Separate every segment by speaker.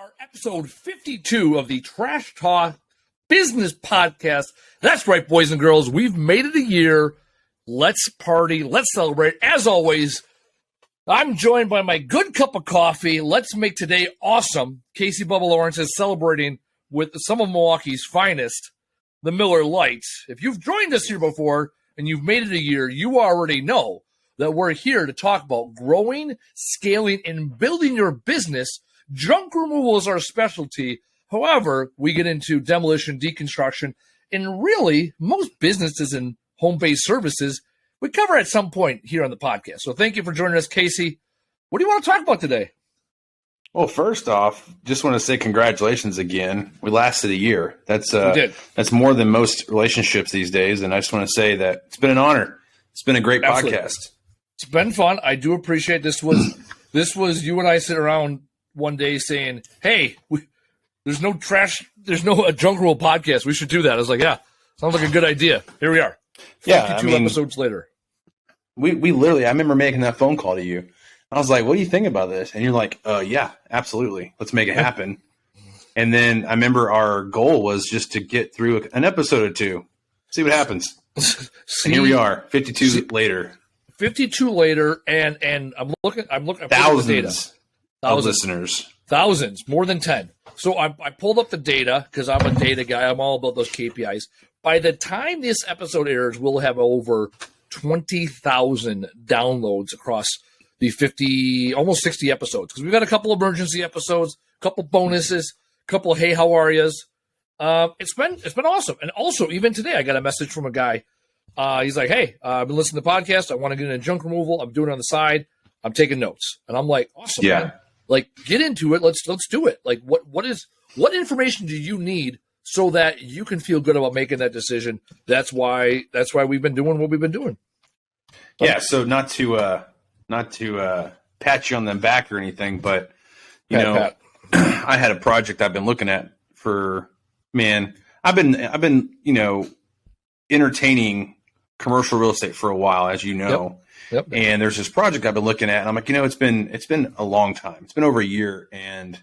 Speaker 1: are episode 52 of the Trash Talk Business Podcast. That's right, boys and girls. We've made it a year. Let's party. Let's celebrate. As always, I'm joined by my good cup of coffee. Let's make today awesome. Casey Bubba Lawrence is celebrating with some of Milwaukee's finest, the Miller Lights. If you've joined us here before and you've made it a year, you already know that we're here to talk about growing, scaling, and building your business. Junk removal is our specialty. However, we get into demolition, deconstruction, and really most businesses and home-based services we cover at some point here on the podcast. So thank you for joining us, Casey. What do you want to talk about today?
Speaker 2: Well, first off, just want to say congratulations again. We lasted a year. That's more than most relationships these days, and I just want to say that it's been an honor. It's been a great podcast.
Speaker 1: It's been fun. I do appreciate this was you and I sit around one day saying, hey, there's no junk rule podcast. We should do that. I was like, yeah, sounds like a good idea. Here we are. 52 episodes later.
Speaker 2: We literally, I remember making that phone call to you. I was like, what do you think about this? And you're like, yeah, absolutely. Let's make it happen. And then I remember our goal was just to get through an episode or two, see what happens. And here we are, 52 later.
Speaker 1: 52 later, and I'm looking
Speaker 2: thousands
Speaker 1: at the data.
Speaker 2: Of listeners.
Speaker 1: Thousands, more than 10. So I pulled up the data because I'm a data guy. I'm all about those KPIs. By the time this episode airs, we'll have over 20,000 downloads across the almost 60 episodes. Because we've got a couple emergency episodes, a couple bonuses, a couple of hey, how are yous. It's been awesome. And also, even today, I got a message from a guy. He's like, hey, I've been listening to the podcast. I want to get into junk removal. I'm doing it on the side. I'm taking notes. And I'm like, awesome, man. Like, get into it. Let's do it. Like, what information do you need so that you can feel good about making that decision? That's why we've been doing what we've been doing.
Speaker 2: Yeah. So not to pat you on the back or anything, but Pat. I had a project I've been looking at for, man, I've been entertaining commercial real estate for a while, as you know. Yep. And there's this project I've been looking at, and I'm like, it's been a long time. It's been over a year, and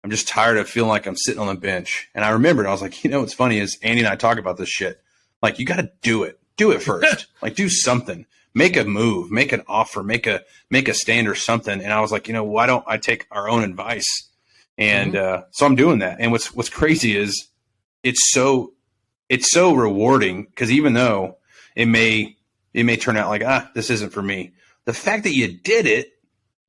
Speaker 2: I'm just tired of feeling like I'm sitting on the bench. And I remembered, I was like, what's funny is Andy and I talk about this shit. Like, you got to do it. Do it first. Like, do something. Make a move. Make an offer. Make a stand or something. And I was like, why don't I take our own advice? And so I'm doing that. And what's crazy is it's so rewarding because even though it may turn out like, this isn't for me. The fact that you did it,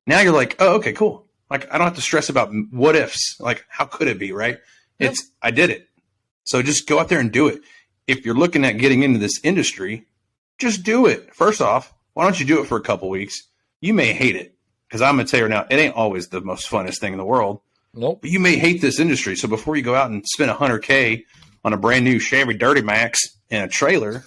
Speaker 2: now you're like, oh, okay, cool. Like, I don't have to stress about what ifs. Like, how could it be, right? Yep. I did it. So just go out there and do it. If you're looking at getting into this industry, just do it. First off, why don't you do it for a couple weeks? You may hate it because I'm going to tell you right now, it ain't always the most funnest thing in the world.
Speaker 1: Nope.
Speaker 2: But you may hate this industry. So before you go out and spend $100K on a brand new Chevy Dirty Max in a trailer,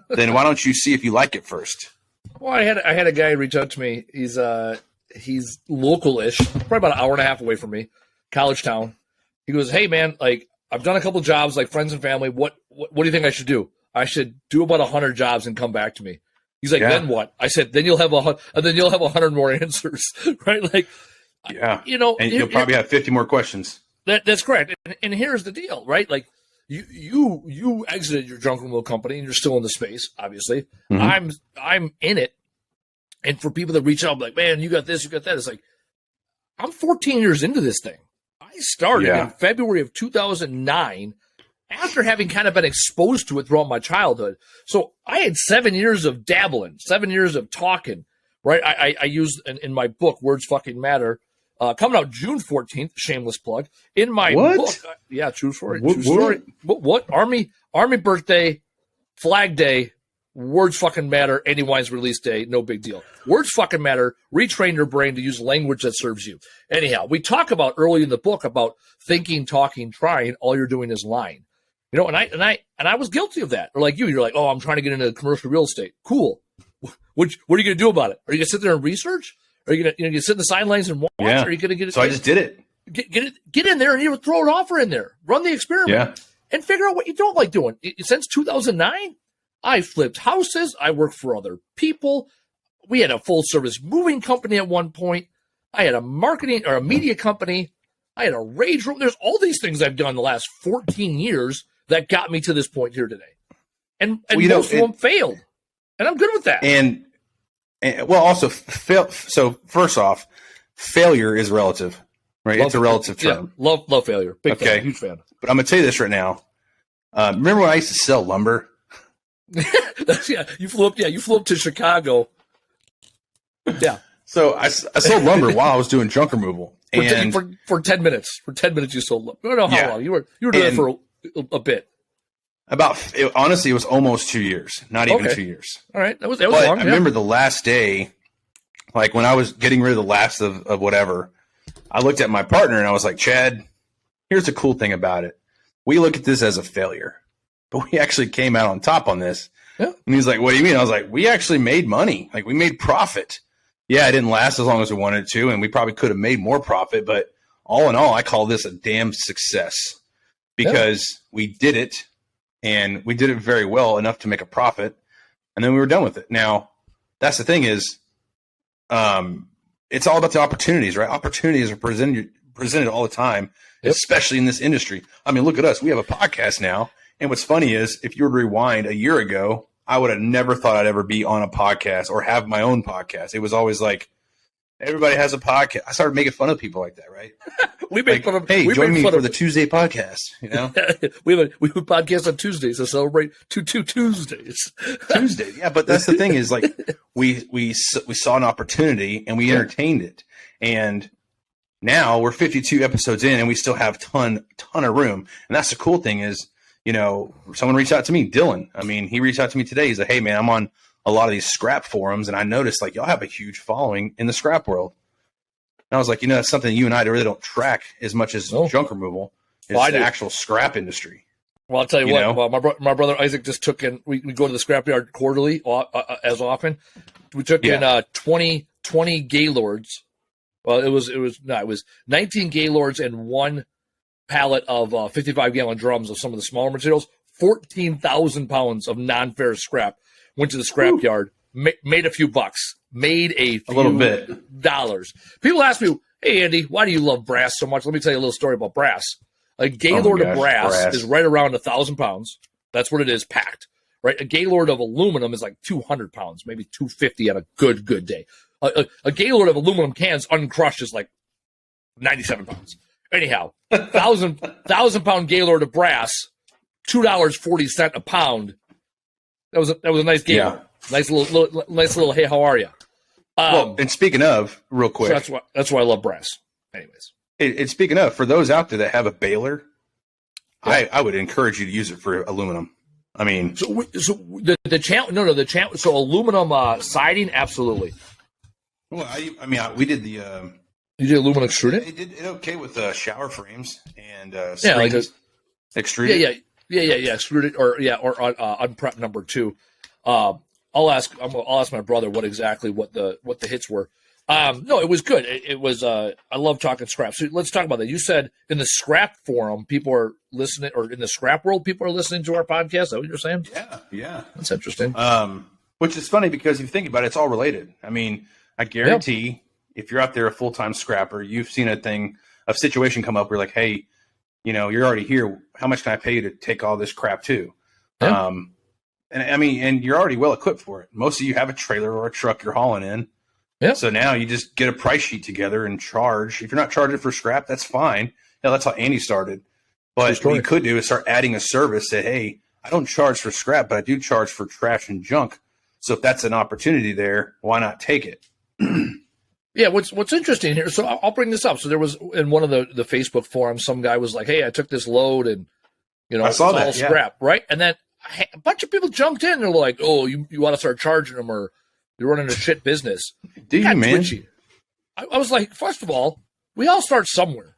Speaker 2: then why don't you see if you like it first?
Speaker 1: Well, I had a guy reach out to me. He's local-ish, probably about an hour and a half away from me, college town. He goes, hey man, like I've done a couple jobs, like friends and family. What do you think I should do? I should do about 100 jobs and come back to me. He's like, Then what? I said, then you'll have 100 more answers, right? Like,
Speaker 2: yeah, and you'll probably have 50 more questions.
Speaker 1: That's correct. And here's the deal, right? Like, You exited your junk removal company and you're still in the space, obviously. Mm-hmm. I'm in it. And for people that reach out, I'm like, man, you got this, you got that. It's like, I'm 14 years into this thing. I started in February of 2009 after having kind of been exposed to it throughout my childhood. So I had 7 years of dabbling, 7 years of talking, right? I used in my book, Words Fucking Matter, coming out June 14th, shameless plug. In my book, true story. What? Army birthday, Flag Day, Words Fucking Matter, Andy Weins release day, no big deal. Words Fucking Matter, retrain your brain to use language that serves you. Anyhow, we talk about early in the book about thinking, talking, trying, all you're doing is lying. And I was guilty of that. Or like you're like, oh, I'm trying to get into commercial real estate. Cool. What are you going to do about it? Are you going to sit there and research? Are you going to sit in the sidelines and watch?
Speaker 2: Yeah.
Speaker 1: Or are you going to get it?
Speaker 2: So I just did it.
Speaker 1: Get in there and you throw an offer in there. Run the experiment and figure out what you don't like doing. Since 2009, I flipped houses. I worked for other people. We had a full service moving company at one point. I had a marketing or a media company. I had a rage room. There's all these things I've done the last 14 years that got me to this point here today. And most of them failed. And I'm good with that.
Speaker 2: And well, also, so first off, failure is relative, right? It's a relative term.
Speaker 1: Yeah, love failure. Big fan, huge fan.
Speaker 2: But I'm going to tell you this right now. Remember when I used to sell lumber?
Speaker 1: You flew up to Chicago. Yeah.
Speaker 2: So I sold lumber while I was doing junk removal.
Speaker 1: For 10 minutes. For 10 minutes you sold lumber. I don't know how long. You were doing it for a bit.
Speaker 2: Honestly, it was almost 2 years. Not even 2 years.
Speaker 1: All right. That was long.
Speaker 2: I remember the last day, like when I was getting rid of the last of whatever, I looked at my partner and I was like, Chad, here's the cool thing about it. We look at this as a failure, but we actually came out on top on this. Yeah. And he's like, what do you mean? I was like, we actually made money. Like, we made profit. Yeah, it didn't last as long as we wanted to, and we probably could have made more profit, but all in all, I call this a damn success because we did it, and we did it very well, enough to make a profit, and then we were done with it. Now, that's the thing is, it's all about the opportunities, right? Opportunities are presented all the time, especially in this industry. I mean, look at us. We have a podcast now, and what's funny is if you were to rewind a year ago, I would have never thought I'd ever be on a podcast or have my own podcast. It was always like, everybody has a podcast. I started making fun of people like that, right?
Speaker 1: We make fun of.
Speaker 2: Hey, join me for the Tuesday podcast. You know,
Speaker 1: we have a podcast on Tuesdays to celebrate two Tuesdays.
Speaker 2: Tuesday, yeah. But that's the thing is, like, we saw an opportunity and we entertained it, and now we're 52 episodes in and we still have ton of room. And that's the cool thing is, you know, someone reached out to me, Dylan. I mean, he reached out to me today. He's like, hey, man, I'm on a lot of these scrap forums, and I noticed, like, y'all have a huge following in the scrap world. And I was like, you know, that's something you and I really don't track as much as junk removal. It's the actual scrap industry.
Speaker 1: Well, I'll tell you what. Well, my brother Isaac just took in. We go to the scrapyard quarterly as often. We took in 20 Gaylords. Well, it was 19 Gaylords and one pallet of 55-gallon drums of some of the smaller materials. 14,000 pounds of non-ferrous scrap went to the scrapyard. Made a few bucks. Made a
Speaker 2: little bit
Speaker 1: dollars. People ask me, "Hey Andy, why do you love brass so much?" Let me tell you a little story about brass. A Gaylord of brass is right around 1,000 pounds. That's what it is, packed. Right. A Gaylord of aluminum is like 200 pounds, maybe 250 on a good day. A Gaylord of aluminum cans uncrushed is like 97 pounds. Anyhow, 1,000 pound Gaylord of brass, $2.40 a pound. That was a nice game. Yeah. Nice little. Hey, how are you?
Speaker 2: Well, and speaking of, real quick,
Speaker 1: so that's why I love brass. Anyways,
Speaker 2: and speaking of, for those out there that have a baler, I would encourage you to use it for aluminum. I mean,
Speaker 1: so the channel. So aluminum siding, absolutely.
Speaker 2: Well, I mean, we did the.
Speaker 1: You did aluminum extruded?
Speaker 2: It did okay with shower frames and screens. Extruded.
Speaker 1: Yeah, extruded or unprepped number 2. I'll ask my brother what the hits were. No, it was good. It was. I love talking scrap. So let's talk about that. You said in the scrap forum, people are listening, or in the scrap world, people are listening to our podcast. Is that what you're saying?
Speaker 2: Yeah,
Speaker 1: that's interesting.
Speaker 2: Which is funny because if you think about it, it's all related. I mean, I guarantee if you're out there a full-time scrapper, you've seen a situation come up where like, hey, you know, you're already here. How much can I pay you to take all this crap too? Yeah. And I mean, and you're already well equipped for it. Most of you have a trailer or a truck you're hauling in. Yeah. So now you just get a price sheet together and charge. If you're not charging for scrap, that's fine. Yeah, that's how Andy started. But what you could do is start adding a service that, hey, I don't charge for scrap, but I do charge for trash and junk. So if that's an opportunity there, why not take it?
Speaker 1: Yeah, what's interesting here, so I'll bring this up. So there was in one of the Facebook forums, some guy was like, hey, I took this load and, you know,
Speaker 2: I saw that,
Speaker 1: all scrap, right? And then a bunch of people jumped in. They're like, oh, you want to start charging them, or you're running a shit business.
Speaker 2: Do you, man? Twitchy.
Speaker 1: I was like, first of all, we all start somewhere,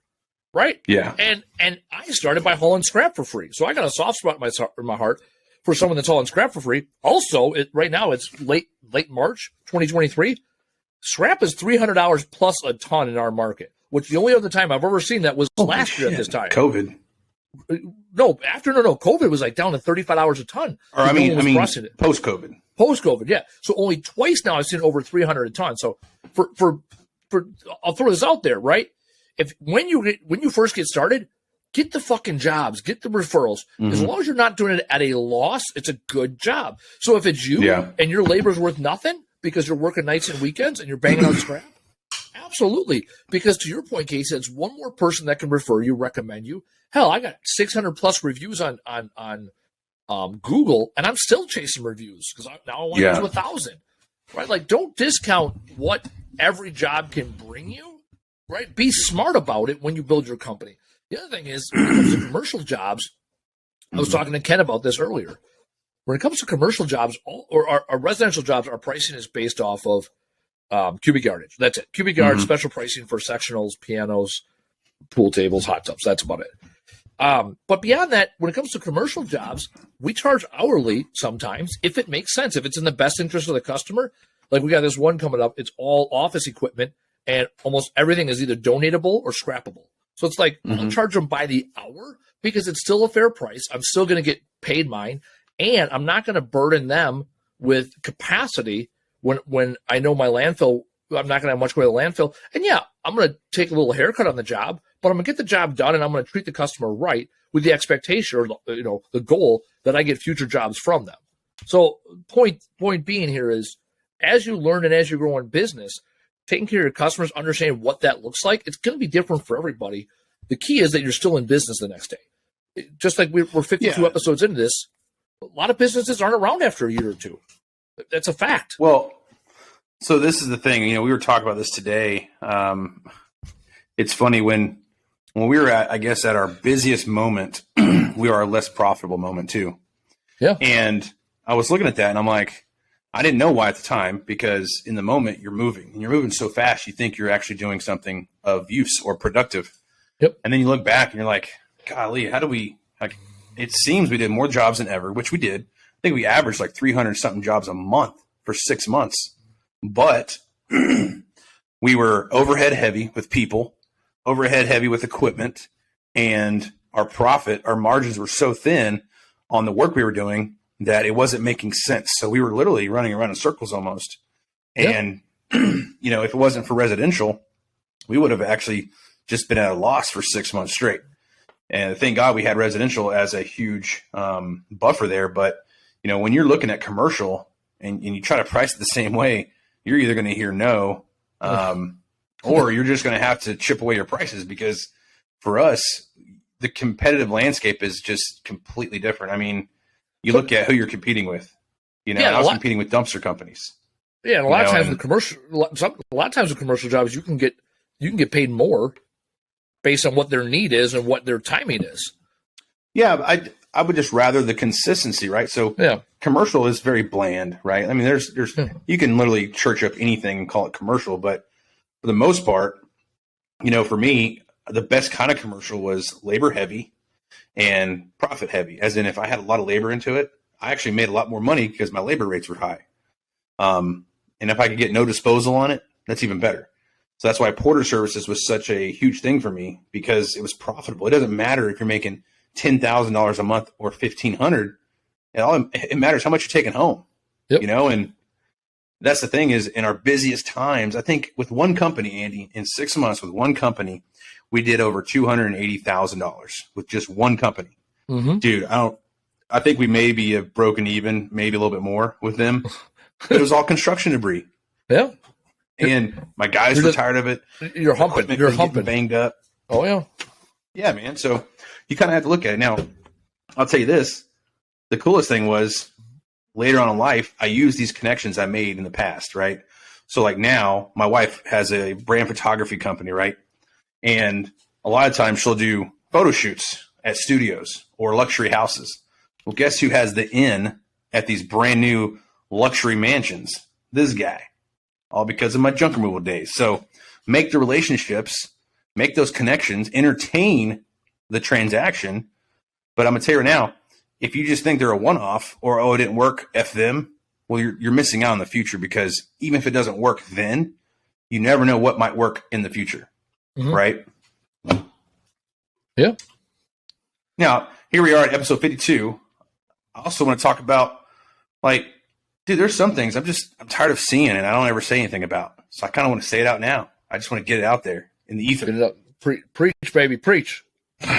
Speaker 1: right?
Speaker 2: Yeah.
Speaker 1: And I started by hauling scrap for free. So I got a soft spot in my heart for someone that's hauling scrap for free. Also, right now it's late March 2023. Scrap is $300 plus a ton in our market, which the only other time I've ever seen that was last year at this time.
Speaker 2: COVID.
Speaker 1: No, COVID was like down to $35 a ton.
Speaker 2: Or I mean, post-COVID.
Speaker 1: Post-COVID, yeah. So only twice now I've seen over $300 a ton. So for I'll throw this out there, right? when you first get started, get the fucking jobs, get the referrals. As long as you're not doing it at a loss, it's a good job. So if it's you and your labor's worth nothing because you're working nights and weekends and you're banging out scrap, absolutely. Because to your point, Casey, it's one more person that can refer you, recommend you. Hell, I got 600 plus reviews on Google, and I'm still chasing reviews because now I want to get to 1,000. Right? Like, don't discount what every job can bring you. Right? Be smart about it when you build your company. The other thing is, when it comes to commercial jobs, I was talking to Ken about this earlier. When it comes to commercial jobs or our residential jobs, our pricing is based off of cubic yardage. That's it. Cubic yard, special pricing for sectionals, pianos, pool tables, hot tubs. That's about it. But beyond that, when it comes to commercial jobs, we charge hourly sometimes if it makes sense, if it's in the best interest of the customer. Like we got this one coming up. It's all office equipment, and almost everything is either donatable or scrappable. So it's like I'll charge them by the hour because it's still a fair price. I'm still going to get paid mine, and I'm not going to burden them with capacity when I know my landfill. I'm not going to have much going to the landfill. And yeah, I'm going to take a little haircut on the job, but I'm going to get the job done, and I'm going to treat the customer right with the expectation or the goal that I get future jobs from them. So point being here is, as you learn and as you grow in business, taking care of your customers, understanding what that looks like, it's going to be different for everybody. The key is that you're still in business the next day. Just like we're 52 episodes into this, a lot of businesses aren't around after a year or two. That's a fact.
Speaker 2: Well, so this is the thing. We were talking about this today. It's funny when we were at our busiest moment, we were our less profitable moment too.
Speaker 1: Yeah.
Speaker 2: And I was looking at that and I'm like, I didn't know why at the time, because in the moment you're moving and you're moving so fast, you think you're actually doing something of use or productive.
Speaker 1: Yep.
Speaker 2: And then you look back and you're like, golly, how do we, it seems we did more jobs than ever, which we did. I think we averaged like 300 something jobs a month for 6 months, but we were overhead heavy with people, overhead heavy with equipment, and our margins were so thin on the work we were doing that it wasn't making sense. So we were literally running around in circles almost. And, if it wasn't for residential, we would have actually just been at a loss for 6 months straight. And thank God we had residential as a huge buffer there. But, when you're looking at commercial and you try to price it the same way, you're either going to hear no, or you're just going to have to chip away your prices, because for us, the competitive landscape is just completely different. I mean, you look at who you're competing with. I was competing with dumpster companies.
Speaker 1: Yeah, and a lot of times with commercial jobs, you can get paid more based on what their need is and what their timing is.
Speaker 2: Yeah, I would just rather the consistency, right? So commercial is very bland, right? I mean, there's you can literally church up anything and call it commercial, but for the most part, for me, the best kind of commercial was labor heavy and profit heavy. As in, if I had a lot of labor into it, I actually made a lot more money because my labor rates were high. And if I could get no disposal on it, that's even better. So that's why porter services was such a huge thing for me, because it was profitable. It doesn't matter if you're making $10,000 a month or $1,500. It matters how much you're taking home.
Speaker 1: Yep.
Speaker 2: And that's the thing is, in our busiest times, I think with one company, Andy, in 6 months with one company, we did over $280,000 with just one company. Dude, I think we maybe have broken even, maybe a little bit more with them. It was all construction debris.
Speaker 1: Yeah.
Speaker 2: And my guys were tired of it.
Speaker 1: You're humping. You're humping.
Speaker 2: Banged up.
Speaker 1: Oh, yeah.
Speaker 2: Yeah, man. So you kind of have to look at it. Now, I'll tell you this. The coolest thing was later on in life, I used these connections I made in the past, right? So like now, my wife has a brand photography company, right? And a lot of times she'll do photo shoots at studios or luxury houses. Well, guess who has the in at these brand new luxury mansions? This guy. All because of my junk removal days. So make the relationships, make those connections, entertain the transaction. But I'm going to tell you right now, if you just think they're a one-off or, it didn't work, F them, well, you're missing out in the future, because even if it doesn't work then, you never know what might work in the future. Right?
Speaker 1: Yeah.
Speaker 2: Now, here we are at episode 52. I also want to talk about, dude, there's some things I'm tired of seeing and I don't ever say anything about. So I kind of want to say it out now. I just want to get it out there in the ether.
Speaker 1: Preach, baby, preach.
Speaker 2: All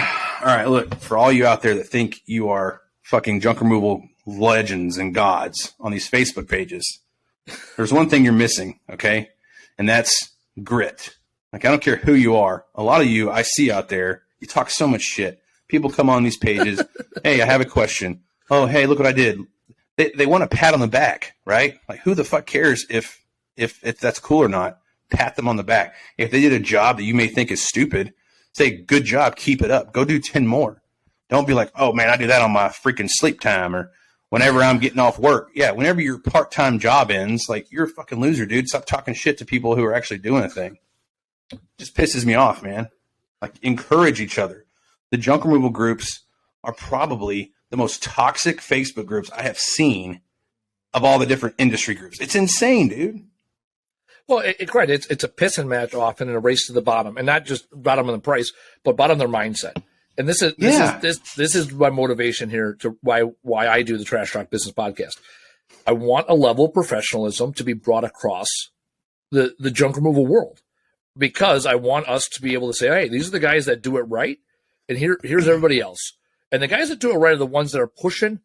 Speaker 2: right, look, for all you out there that think you are fucking junk removal legends and gods on these Facebook pages, there's one thing you're missing, okay? And that's grit. Like, I don't care who you are. A lot of you I see out there, you talk so much shit. People come on these pages. Hey, I have a question. Oh, hey, look what I did. They want a pat on the back, right? Like, who the fuck cares if that's cool or not? Pat them on the back. If they did a job that you may think is stupid, say, good job, keep it up. Go do 10 more. Don't be like, oh, man, I do that on my freaking sleep time or whenever I'm getting off work. Yeah, whenever your part-time job ends, like, you're a fucking loser, dude. Stop talking shit to people who are actually doing a thing. Just pisses me off, man. Like, encourage each other. The junk removal groups are probably the most toxic Facebook groups I have seen of all the different industry groups. It's insane, dude.
Speaker 1: Well, it's a pissing match often in a race to the bottom, and not just bottom of the price, but bottom of their mindset. And this is my motivation here to why I do the Trash Talk Business Podcast. I want a level of professionalism to be brought across the junk removal world, because I want us to be able to say, hey, these are the guys that do it right, and here's everybody else. And the guys that do it right are the ones that are pushing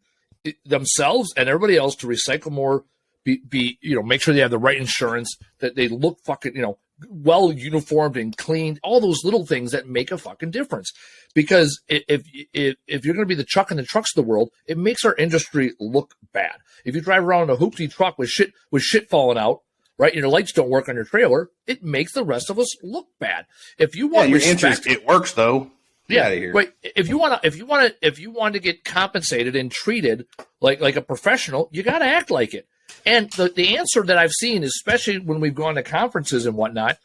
Speaker 1: themselves and everybody else to recycle more, make sure they have the right insurance, that they look fucking, well uniformed and cleaned, all those little things that make a fucking difference. Because if you're going to be the Chuck and the trucks of the world, it makes our industry look bad. If you drive around in a hoopty truck with shit falling out, right, and your lights don't work on your trailer, it makes the rest of us look bad. If you want respect,
Speaker 2: it works though.
Speaker 1: Yeah, out of here. Right. If you want to get compensated and treated like a professional, you got to act like it. And the answer that I've seen, especially when we've gone to conferences and whatnot,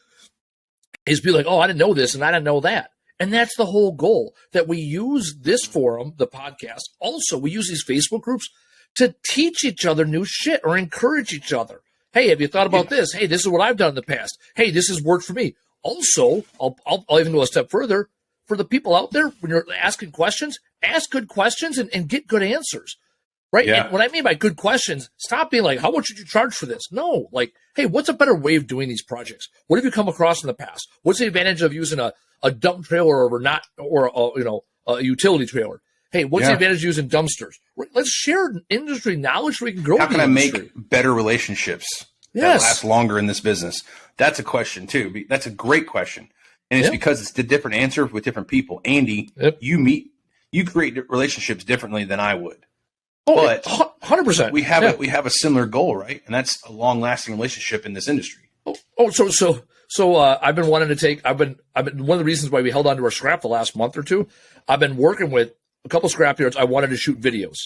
Speaker 1: is be like, oh, I didn't know this and I didn't know that. And that's the whole goal, that we use this forum, the podcast. Also, we use these Facebook groups to teach each other new shit or encourage each other. Hey, have you thought about this? Hey, this is what I've done in the past. Hey, this has worked for me. Also, I'll even go a step further. For the people out there, when you're asking questions, ask good questions and get good answers, right? Yeah. And what I mean by good questions, stop being like, how much should you charge for this? No, like, hey, what's a better way of doing these projects? What have you come across in the past? What's the advantage of using a dump trailer or a utility trailer? Hey, what's the advantage of using dumpsters? Let's share industry knowledge so we can grow.
Speaker 2: How can I make better relationships that last longer in this business? That's a question too. That's a great question. And it's because it's the different answer with different people. Andy, you create relationships differently than I would.
Speaker 1: Oh, but 100%.
Speaker 2: We have a similar goal, right? And that's a long lasting relationship in this industry.
Speaker 1: So I've been wanting to take. I've been one of the reasons why we held on to our scrap the last month or two. I've been working with a couple scrap yards. I wanted to shoot videos,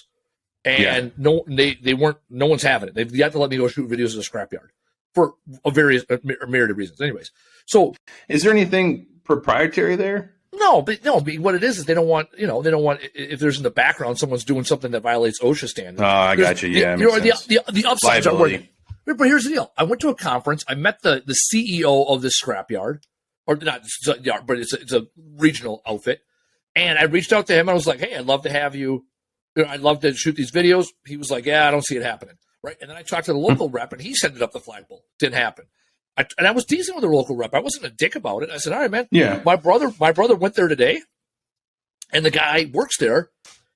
Speaker 1: and no one's having it. They've yet to let me go shoot videos at a scrap yard for a myriad of reasons. Anyways. So,
Speaker 2: is there anything proprietary there?
Speaker 1: No, but what it is they don't want, if there's in the background someone's doing something that violates OSHA standards.
Speaker 2: Oh, I got you. Yeah,
Speaker 1: the upsides are working. But here's the deal: I went to a conference. I met the CEO of this scrapyard, or not yard, but it's a regional outfit. And I reached out to him. I was like, "Hey, I'd love to have you. I'd love to shoot these videos." He was like, "Yeah, I don't see it happening." Right, and then I talked to the local rep, and he sent it up the flagpole. Didn't happen. And I was decent with the local rep. I wasn't a dick about it. I said, all right, man.
Speaker 2: Yeah.
Speaker 1: My brother went there today, and the guy works there.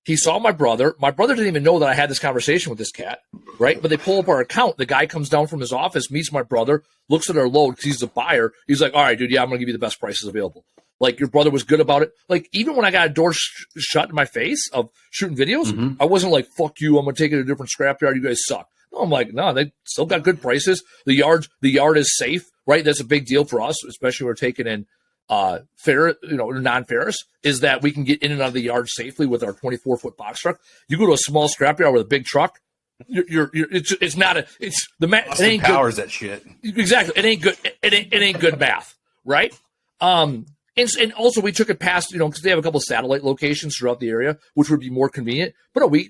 Speaker 1: He saw my brother. My brother didn't even know that I had this conversation with this cat, right? But they pull up our account. The guy comes down from his office, meets my brother, looks at our load because he's a buyer. He's like, all right, dude, I'm going to give you the best prices available. Like, your brother was good about it. Like, even when I got a door shut in my face of shooting videos, I wasn't like, fuck you, I'm going to take it to a different scrapyard. You guys suck. No, I'm like, no, they still got good prices. The yard is safe, right? That's a big deal for us, especially when we're taking in non-ferrous, is that we can get in and out of the yard safely with our 24-foot box truck. You go to a small scrapyard with a big truck, it's the math. It ain't
Speaker 2: powers
Speaker 1: good.
Speaker 2: That shit.
Speaker 1: Exactly. It ain't good. It ain't good math, right? And also we took it past, because they have a couple of satellite locations throughout the area, which would be more convenient. But no, we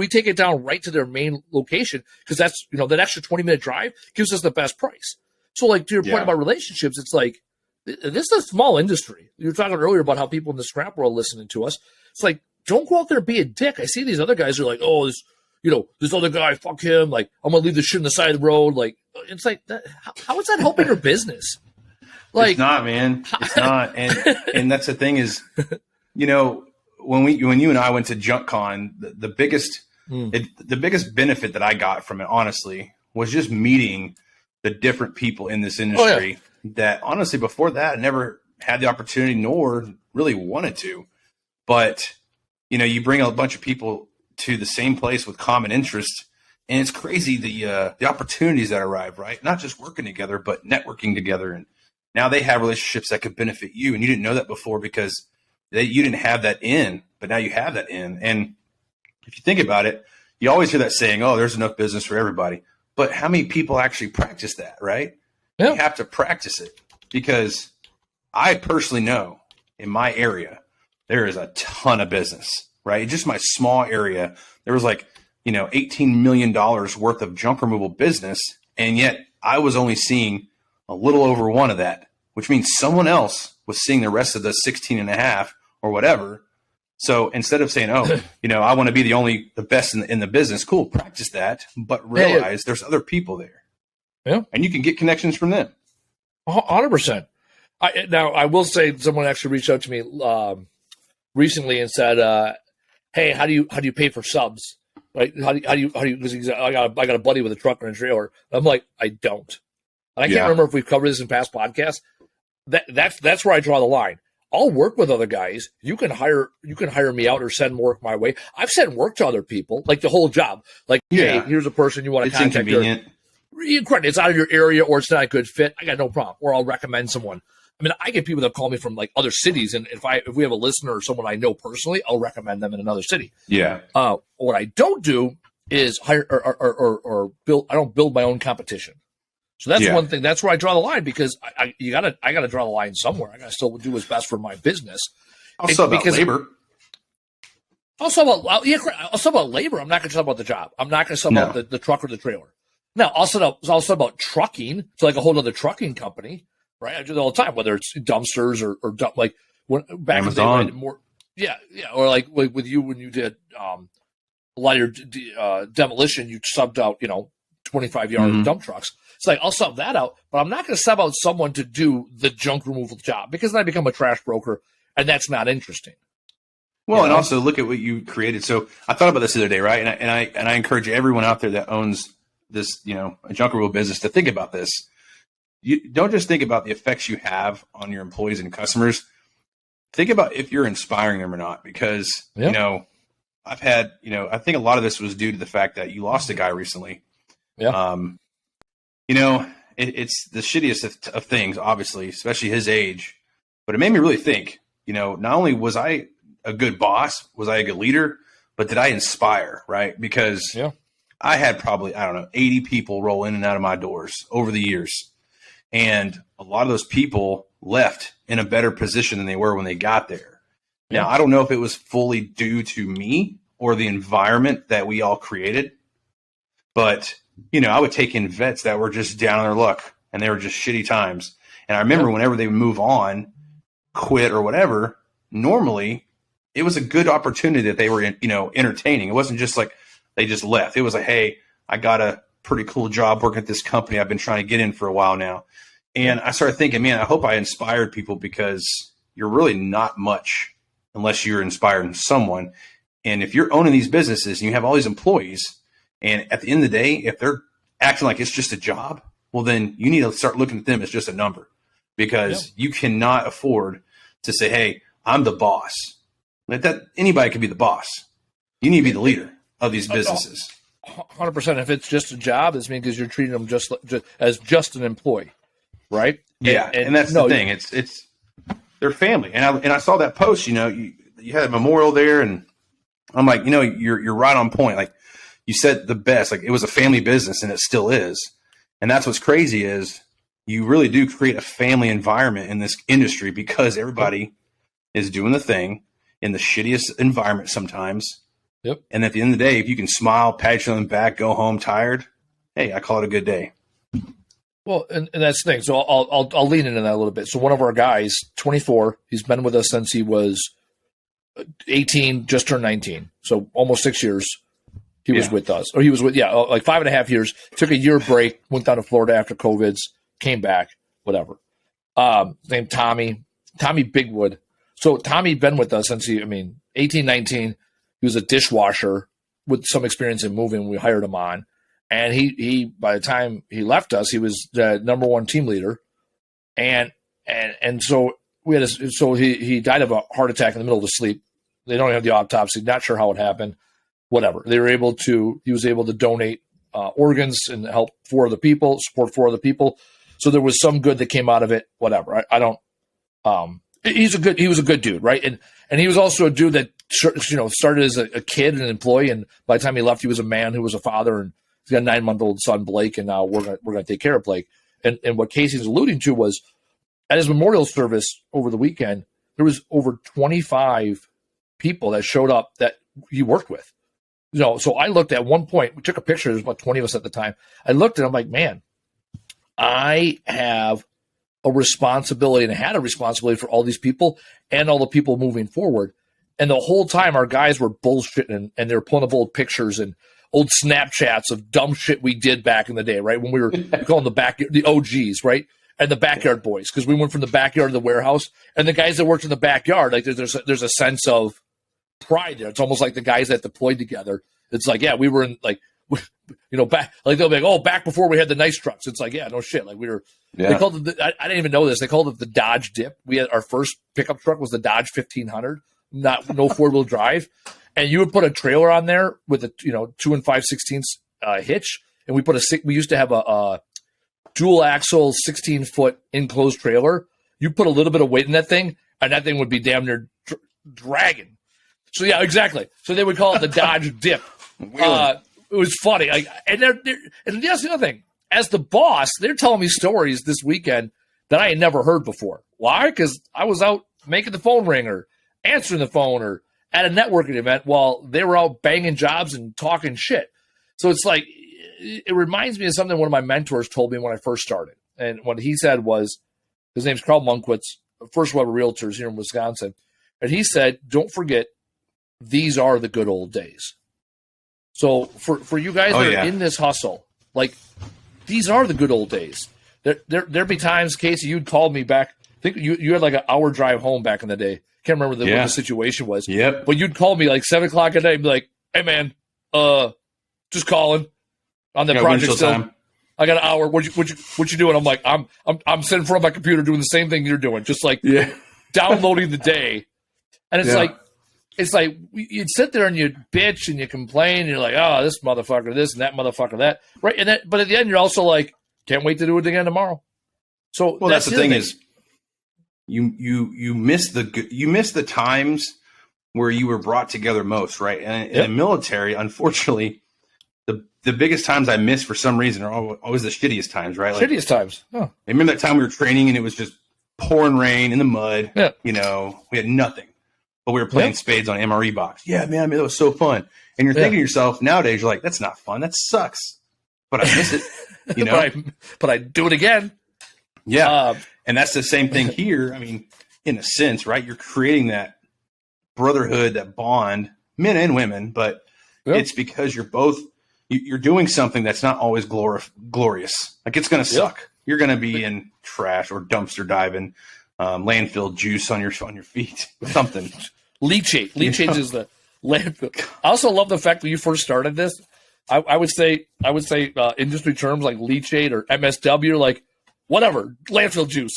Speaker 1: take it down right to their main location because that's, that extra 20-minute drive gives us the best price. So, like, to your point about relationships, it's like, this is a small industry. You were talking earlier about how people in the scrap world listening to us. It's like, don't go out there and be a dick. I see these other guys who are like, oh, this other guy, fuck him. Like, I'm going to leave this shit on the side of the road. Like, it's like, how is that helping your business? Like,
Speaker 2: it's not, man. It's not. And that's the thing is, you know, when you and I went to JunkCon, the biggest the biggest benefit that I got from it, honestly, was just meeting the different people in this industry that honestly before that I never had the opportunity nor really wanted to. But, you know, you bring a bunch of people to the same place with common interest, and it's crazy the opportunities that arrive, right? Not just working together, but networking together. And now they have relationships that could benefit you, and you didn't know that before because you didn't have that in, but now you have that in. And if you think about it, you always hear that saying, oh, there's enough business for everybody. But how many people actually practice that, right? Yeah. You have to practice it, because I personally know in my area, there is a ton of business, right? Just my small area, there was like, you know, $18 million worth of junk removal business. And yet I was only seeing a little over one of that, which means someone else was seeing the rest of the 16 and a half or whatever. So instead of saying, oh, you know, I want to be the best in the business, cool, practice that, but realize there's other people there.
Speaker 1: Yeah.
Speaker 2: And you can get connections from them.
Speaker 1: 100%. Now, I will say someone actually reached out to me recently and said, hey, how do you pay for subs? Right? How do you, because I got a buddy with a truck and a trailer. I'm like, I don't. And I can't remember if we've covered this in past podcasts. That's where I draw the line. I'll work with other guys. You can hire me out or send work my way. I've sent work to other people, like the whole job. Like, hey, here's a person you want to contact.
Speaker 2: It's inconvenient.
Speaker 1: It's out of your area or it's not a good fit. I got no problem. Or I'll recommend someone. I mean, I get people that call me from like other cities, and if we have a listener or someone I know personally, I'll recommend them in another city.
Speaker 2: Yeah.
Speaker 1: What I don't do is hire or build. I don't build my own competition. So that's one thing. That's where I draw the line, because I gotta draw the line somewhere. I gotta still do what's best for my business.
Speaker 2: Also about labor.
Speaker 1: Also about labor. I'm not gonna talk about the job. I'm not gonna talk about the truck or the trailer. Now, also about trucking. So like a whole other trucking company, right? I do that all the time, whether it's dumpsters or like when back
Speaker 2: Amazon.
Speaker 1: in the day, more, or like with you when you did a lot of your demolition, you subbed out 25-yard dump trucks. It's like I'll sub that out, but I'm not going to sub out someone to do the junk removal job, because then I become a trash broker, and that's not interesting.
Speaker 2: Well, and also look at what you created. So I thought about this the other day, right? And I encourage everyone out there that owns this, a junk removal business to think about this. You don't just think about the effects you have on your employees and customers. Think about if you're inspiring them or not, because I've had, I think a lot of this was due to the fact that you lost a guy recently. Yeah. It's the shittiest of things, obviously, especially his age. But it made me really think, not only was I a good boss, was I a good leader, but did I inspire, right? Because I had probably, 80 people roll in and out of my doors over the years. And a lot of those people left in a better position than they were when they got there. Yeah. Now, I don't know if it was fully due to me or the environment that we all created, but I would take in vets that were just down on their luck, and they were just shitty times. And I remember whenever they would move on, quit or whatever, normally it was a good opportunity that they were, entertaining. It wasn't just like they just left. It was like, hey, I got a pretty cool job working at this company I've been trying to get in for a while now. And I started thinking, man, I hope I inspired people, because you're really not much unless you're inspiring someone. And if you're owning these businesses and you have all these employees, and at the end of the day, if they're acting like it's just a job, well, then you need to start looking at them as just a number, because you cannot afford to say, hey, I'm the boss. That anybody can be the boss. You need to be the leader of these businesses.
Speaker 1: 100%. If it's just a job, it's because you're treating them just as an employee, right?
Speaker 2: Yeah, and that's the thing. It's their family. And I saw that post. You had a memorial there, and I'm like, you're right on point. Like, you said the best, like it was a family business, and it still is. And that's what's crazy is you really do create a family environment in this industry, because everybody is doing the thing in the shittiest environment sometimes.
Speaker 1: Yep.
Speaker 2: And at the end of the day, if you can smile, pat each other on the back, go home tired, hey, I call it a good day.
Speaker 1: Well, and that's the thing. So I'll lean into that a little bit. So one of our guys, 24, he's been with us since he was 18, just turned 19. So almost 6 years. He was with us, or he was with, like 5.5 years, took a year break, went down to Florida after COVID's, came back, whatever. named Tommy Bigwood. So Tommy'd been with us since 18, 19. He was a dishwasher with some experience in moving. We hired him on. And he by the time he left us, he was the number one team leader. And so he died of a heart attack in the middle of the sleep. They don't have the autopsy, not sure how it happened. Whatever. He was able to donate organs and help support 4 other people. So there was some good that came out of it. Whatever. He was a good dude, right? And he was also a dude that started as a kid, an employee, and by the time he left, he was a man who was a father, and he's got a 9-month-old son, Blake, and now we're gonna take care of Blake. And what Casey's alluding to was at his memorial service over the weekend, there was over 25 people that showed up that he worked with. So I looked at one point, we took a picture, there's about 20 of us at the time. I looked and I'm like, man, I have a responsibility and had a responsibility for all these people and all the people moving forward. And the whole time our guys were bullshitting and they were pulling up old pictures and old Snapchats of dumb shit we did back in the day, right? When we calling the OGs, right? And the backyard boys, because we went from the backyard to the warehouse. And the guys that worked in the backyard, like there's a sense of pride there. It's almost like the guys that deployed together. It's like, yeah, we were in back, like they'll be like, oh, back before we had the nice trucks. It's like, yeah, no shit. Like we were, They called it, I didn't even know this. They called it the Dodge Dip. We had our first pickup truck was the Dodge 1500, no 4-wheel drive. And you would put a trailer on there with a, 2 5/16 hitch. And we used to have a dual axle 16-foot enclosed trailer. You put a little bit of weight in that thing and that thing would be damn near dragging. So yeah, exactly. So they would call it the Dodge Dip. It was funny. And that's the other thing. As the boss, they're telling me stories this weekend that I had never heard before. Why? Because I was out making the phone ring or answering the phone or at a networking event while they were out banging jobs and talking shit. So it's like, it reminds me of something one of my mentors told me when I first started. And what he said was, his name's Carl Munkwitz, First Web Realtors here in Wisconsin. And he said, don't forget, these are the good old days. So for you guys that are in this hustle, like, these are the good old days. There'd be times, Casey, you'd called me back. I think you had like an hour drive home back in the day. Can't remember what the situation was.
Speaker 2: Yep.
Speaker 1: But you'd call me like 7 o'clock at night and be like, hey man, just calling on the project still. Time. I got an hour. What you doing? I'm like, I'm sitting in front of my computer doing the same thing you're doing, just like downloading the day. And it's like you'd sit there and you'd bitch and you complain. And you're like, oh, this motherfucker, this and that motherfucker, that, right? But at the end, you're also like, can't wait to do it again tomorrow. So
Speaker 2: that's the thing is, you miss the times where you were brought together most, right? And in the military, unfortunately, the biggest times I miss for some reason are always the shittiest times, right? Like,
Speaker 1: shittiest times. Oh.
Speaker 2: I remember that time we were training and it was just pouring rain in the mud.
Speaker 1: Yeah.
Speaker 2: We had nothing. But we were playing spades on MRE box. Yeah, man, that was so fun. And you're thinking to yourself, nowadays, you're like, that's not fun. That sucks. But I miss it,
Speaker 1: but I do it again.
Speaker 2: Yeah. And that's the same thing here. I mean, in a sense, right? You're creating that brotherhood, that bond, men and women, but it's because you're doing something that's not always glorious. Like, it's going to suck. You're going to be in trash or dumpster diving, landfill juice on your feet, something.
Speaker 1: Leachate. Leachate is the landfill. I also love the fact when you first started this, I would say industry terms like leachate or MSW, like whatever, landfill juice.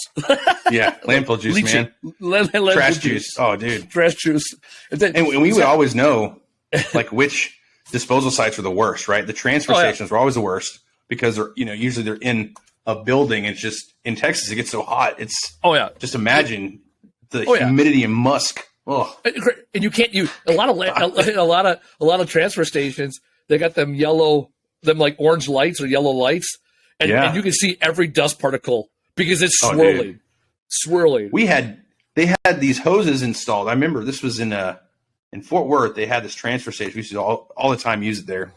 Speaker 2: Yeah, landfill juice, leachate, man. Trash juice. Oh, dude.
Speaker 1: Trash juice.
Speaker 2: And we would always know like which disposal sites were the worst, right? The transfer stations were always the worst because they're, usually they're in a building. It's just in Texas, it gets so hot. It's just imagine the humidity and musk. Oh,
Speaker 1: and you can't use a lot of transfer stations. They got them like orange lights or yellow lights, and you can see every dust particle because it's swirling. They had these hoses installed. I remember this was in Fort Worth. They had this transfer station. We used to all the time use it there.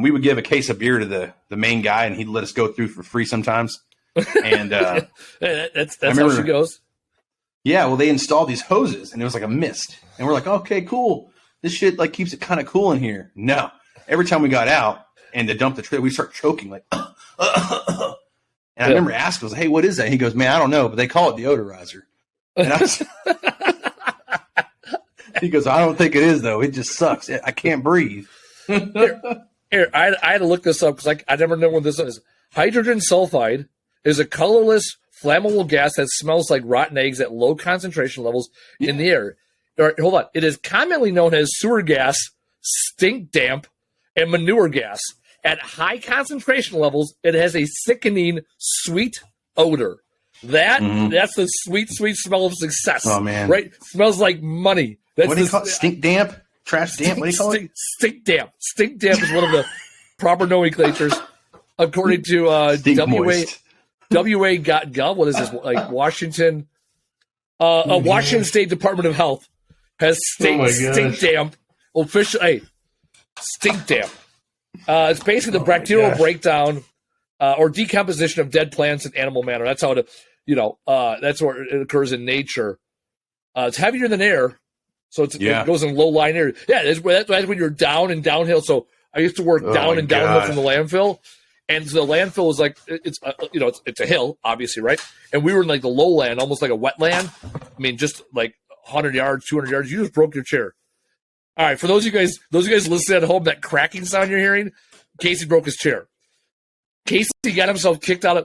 Speaker 1: We would give a case of beer to the main guy, and he'd let us go through for free sometimes. And that's how she goes.
Speaker 2: Yeah, well, they installed these hoses, and it was like a mist. And we're like, okay, cool. This shit like keeps it kind of cool in here. No, every time we got out and to dump the trailer, we start choking like, and And I remember asking, I was like, hey, what is that? And he goes, man, I don't know, but they call it deodorizer. And I was, he goes, I don't think it is, though. It just sucks. I can't breathe.
Speaker 1: Here, I had to look this up because I never know what this is. Hydrogen sulfide is a colorless, flammable gas that smells like rotten eggs at low concentration levels in the air. All right, hold on. It is commonly known as sewer gas, stink damp, and manure gas. At high concentration levels, it has a sickening, sweet odor. That's the sweet, sweet smell of success.
Speaker 2: Oh, man.
Speaker 1: Right? Smells like money. That's
Speaker 2: what do you call it? Stink damp? Trash damp? What do you call it?
Speaker 1: Stink damp. Stink damp is one of the proper nomenclatures. According to WA.gov, what is this? Like Washington, Washington State Department of Health has stink damp official. Hey, stink damp. It's basically the bacterial breakdown or decomposition of dead plants and animal matter. That's how it, that's where it occurs in nature. It's heavier than air, so it goes in low lying areas. Yeah, that's when you're down and downhill. So I used to work down and downhill from the landfill. And so the landfill is like it's a hill, obviously, right? And we were in like the lowland, almost like a wetland. I mean, just like 100 yards, 200 yards. You just broke your chair. All right, for those of you guys listening at home, that cracking sound you're hearing, Casey broke his chair. Casey got himself kicked out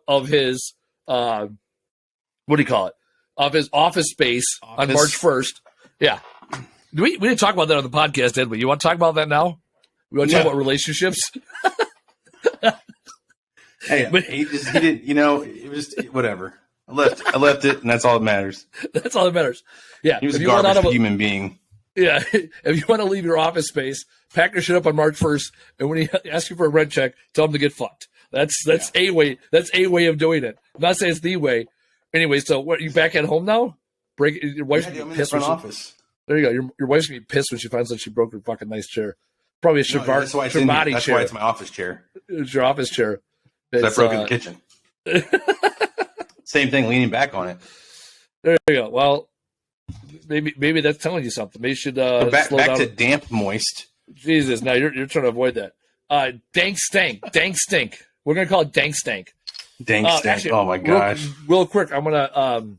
Speaker 1: of his what do you call it? Of his office space on March 1st. Yeah, we didn't talk about that on the podcast, did we? You want to talk about that now? We want to talk about relationships.
Speaker 2: Hey, he didn't. It was whatever. I left it, and that's all that matters.
Speaker 1: That's all that matters. Yeah,
Speaker 2: he was a garbage human being.
Speaker 1: Yeah, if you want to leave your office space, pack your shit up on March 1st, and when he asks you for a rent check, tell him to get fucked. That's a way. That's a way of doing it. I'm not saying it's the way. Anyway, so what? You back at home now? Your wife's gonna be pissed.
Speaker 2: Office.
Speaker 1: There you go. Your wife's gonna be pissed when she finds out she broke her fucking nice chair. Probably a Shabati chair.
Speaker 2: That's why it's my office chair.
Speaker 1: It's your office chair.
Speaker 2: I broke in the kitchen. Same thing, leaning back on it.
Speaker 1: There you go. Well, maybe that's telling you something. Maybe you should slow
Speaker 2: back
Speaker 1: down.
Speaker 2: to damp moist.
Speaker 1: Jesus, now you're trying to avoid that. Dank stink. We're gonna call it dank stank.
Speaker 2: Dank stank. Actually, oh my gosh.
Speaker 1: Real quick, I'm gonna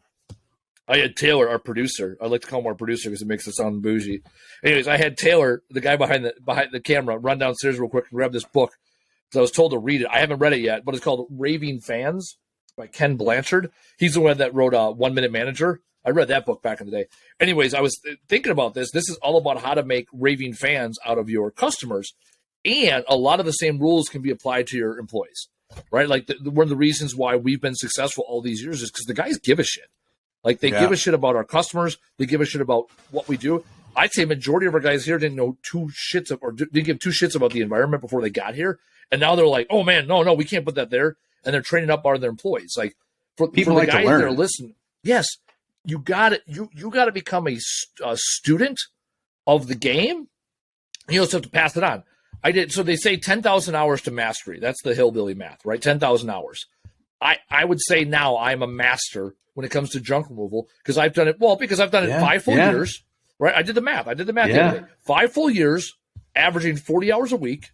Speaker 1: I had Taylor, our producer. I like to call him our producer because it makes it sound bougie. Anyways, I had Taylor, the guy behind the camera, run downstairs real quick and grab this book. So I was told to read it. I haven't read it yet, but it's called Raving Fans by Ken Blanchard. He's the one that wrote 1 Minute Manager. I read that book back in the day. Anyways, I was thinking about this. This is all about how to make raving fans out of your customers. And a lot of the same rules can be applied to your employees, right? Like one of the reasons why we've been successful all these years is because the guys give a shit. Like they give a shit about our customers. They give a shit about what we do. I'd say majority of our guys here didn't give 2 shits about the environment before they got here. And now they're like, oh man, no, we can't put that there. And they're training up our employees. Like for the guys that are listening, yes, you got it. You got to become a student of the game. You just have to pass it on. I did. So they say 10,000 hours to mastery. That's the hillbilly math, right? 10,000 hours. I would say now I'm a master when it comes to junk removal because I've done it. Well, because I've done it 5 full years, right? I did the math. The other day. 5 full years, averaging 40 hours a week,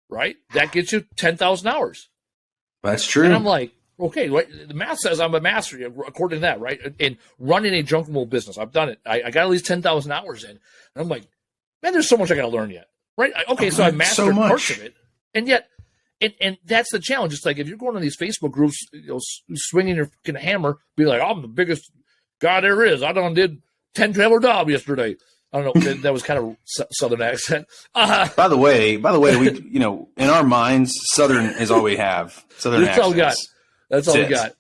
Speaker 1: right? That gets you 10,000 hours.
Speaker 2: That's true.
Speaker 1: And I'm like, okay, right? The math says I'm a master according to that, right? In running a junk removal business, I've done it. I got at least 10,000 hours in. And I'm like, man, there's so much I got to learn yet, right? Okay, so I mastered parts of it, and yet. And that's the challenge. It's like if you're going on these Facebook groups, swinging your fucking hammer, be like, I'm the biggest guy there is. I done did 10 trailer job yesterday. I don't know. That was kind of Southern accent.
Speaker 2: By the way, we in our minds, Southern is all we have. Southern accents.
Speaker 1: That's all we got. That's all we got.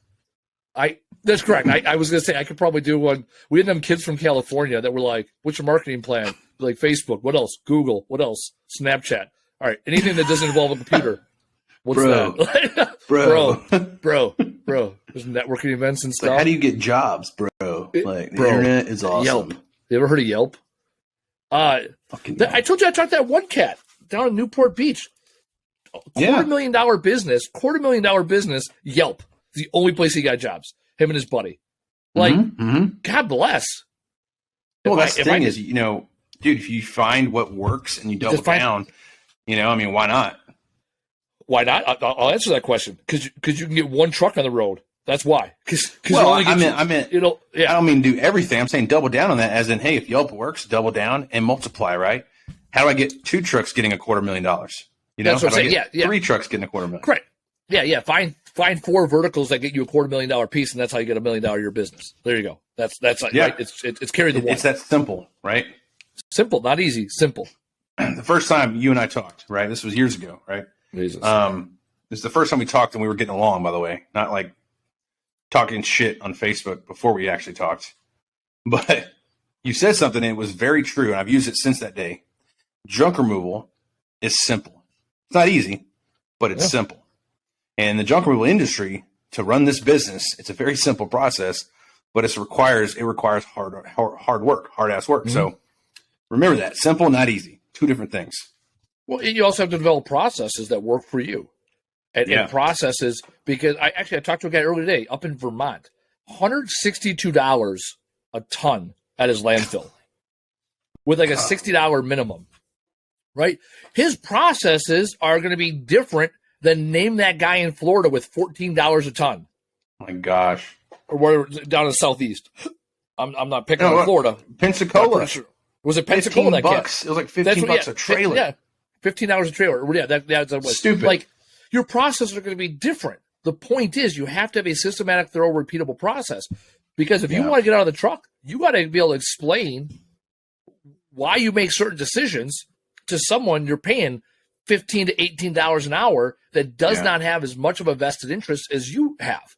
Speaker 1: That's correct. I was going to say I could probably do one. We had them kids from California that were like, "What's your marketing plan?" Like Facebook. What else? Google. What else? Snapchat. All right. Anything that doesn't involve a computer. What's that? bro. There's networking events and stuff.
Speaker 2: Like, how do you get jobs, bro? Like the internet is awesome.
Speaker 1: Yelp. You ever heard of Yelp? I told you I talked to that one cat down in Newport Beach. $250,000 business. Yelp. The only place he got jobs. Him and his buddy. Like, God bless.
Speaker 2: Well, that's the thing is, dude, if you find what works and you double down, why not?
Speaker 1: Why not? I'll answer that question. Because you can get one truck on the road. That's why.
Speaker 2: I don't mean do everything. I'm saying double down on that, as in, hey, if Yelp works, double down and multiply, right? How do I get 2 trucks getting $250,000? You know,
Speaker 1: that's what I'm saying. Yeah.
Speaker 2: 3 trucks getting $250,000.
Speaker 1: Correct. Yeah. Find 4 verticals that get you $250,000 piece, and that's how you get $1 million a year business. There you go. That's right. It's carry the one.
Speaker 2: It's that simple, right?
Speaker 1: Simple, not easy. Simple.
Speaker 2: The first time you and I talked, right? This was years ago, right?
Speaker 1: Jesus.
Speaker 2: This is the first time we talked, and we were getting along. By the way, not like talking shit on Facebook before we actually talked. But you said something, and it was very true, and I've used it since that day. Junk removal is simple. It's not easy, but it's simple. And the junk removal industry, to run this business, it's a very simple process, but it requires hard work, hard ass work. Mm-hmm. So remember that. Simple, not easy. 2 different things.
Speaker 1: Well, you also have to develop processes that work for you. And processes, because I talked to a guy earlier today up in Vermont, $162 a ton at his landfill with like a $60 minimum, right? His processes are going to be different than name that guy in Florida with $14 a ton.
Speaker 2: My gosh.
Speaker 1: Or whatever, down in the Southeast. I'm not picking on Florida.
Speaker 2: Pensacola.
Speaker 1: Sure. Was it Pensacola?
Speaker 2: $15. It was like $15 a trailer.
Speaker 1: Yeah, $15 a trailer. Yeah, that's what it was.
Speaker 2: Stupid.
Speaker 1: Like, your processes are going to be different. The point is, you have to have a systematic, thorough, repeatable process. Because if you want to get out of the truck, you got to be able to explain why you make certain decisions to someone you're paying $15 to $18 an hour that does not have as much of a vested interest as you have.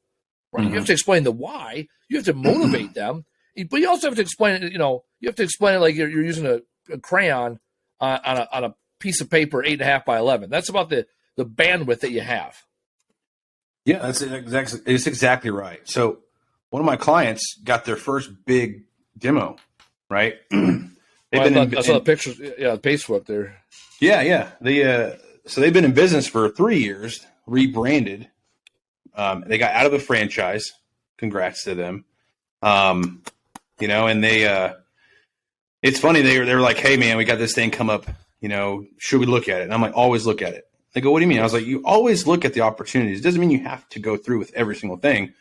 Speaker 1: Right? Mm-hmm. You have to explain the why. You have to motivate them, but you also have to explain it. You have to explain it like you're using a crayon on a piece of paper, 8.5 by 11. That's about the bandwidth that you have.
Speaker 2: Yeah, that's exactly right. So one of my clients got their first big demo, right?
Speaker 1: I saw the pictures. Yeah, Facebook there.
Speaker 2: Yeah. So they've been in business for 3 years, rebranded. They got out of the franchise. Congrats to them. And they, it's funny. They were like, hey man, we got this thing come up, should we look at it? And I'm like, always look at it. They go, what do you mean? I was like, you always look at the opportunities. It doesn't mean you have to go through with every single thing,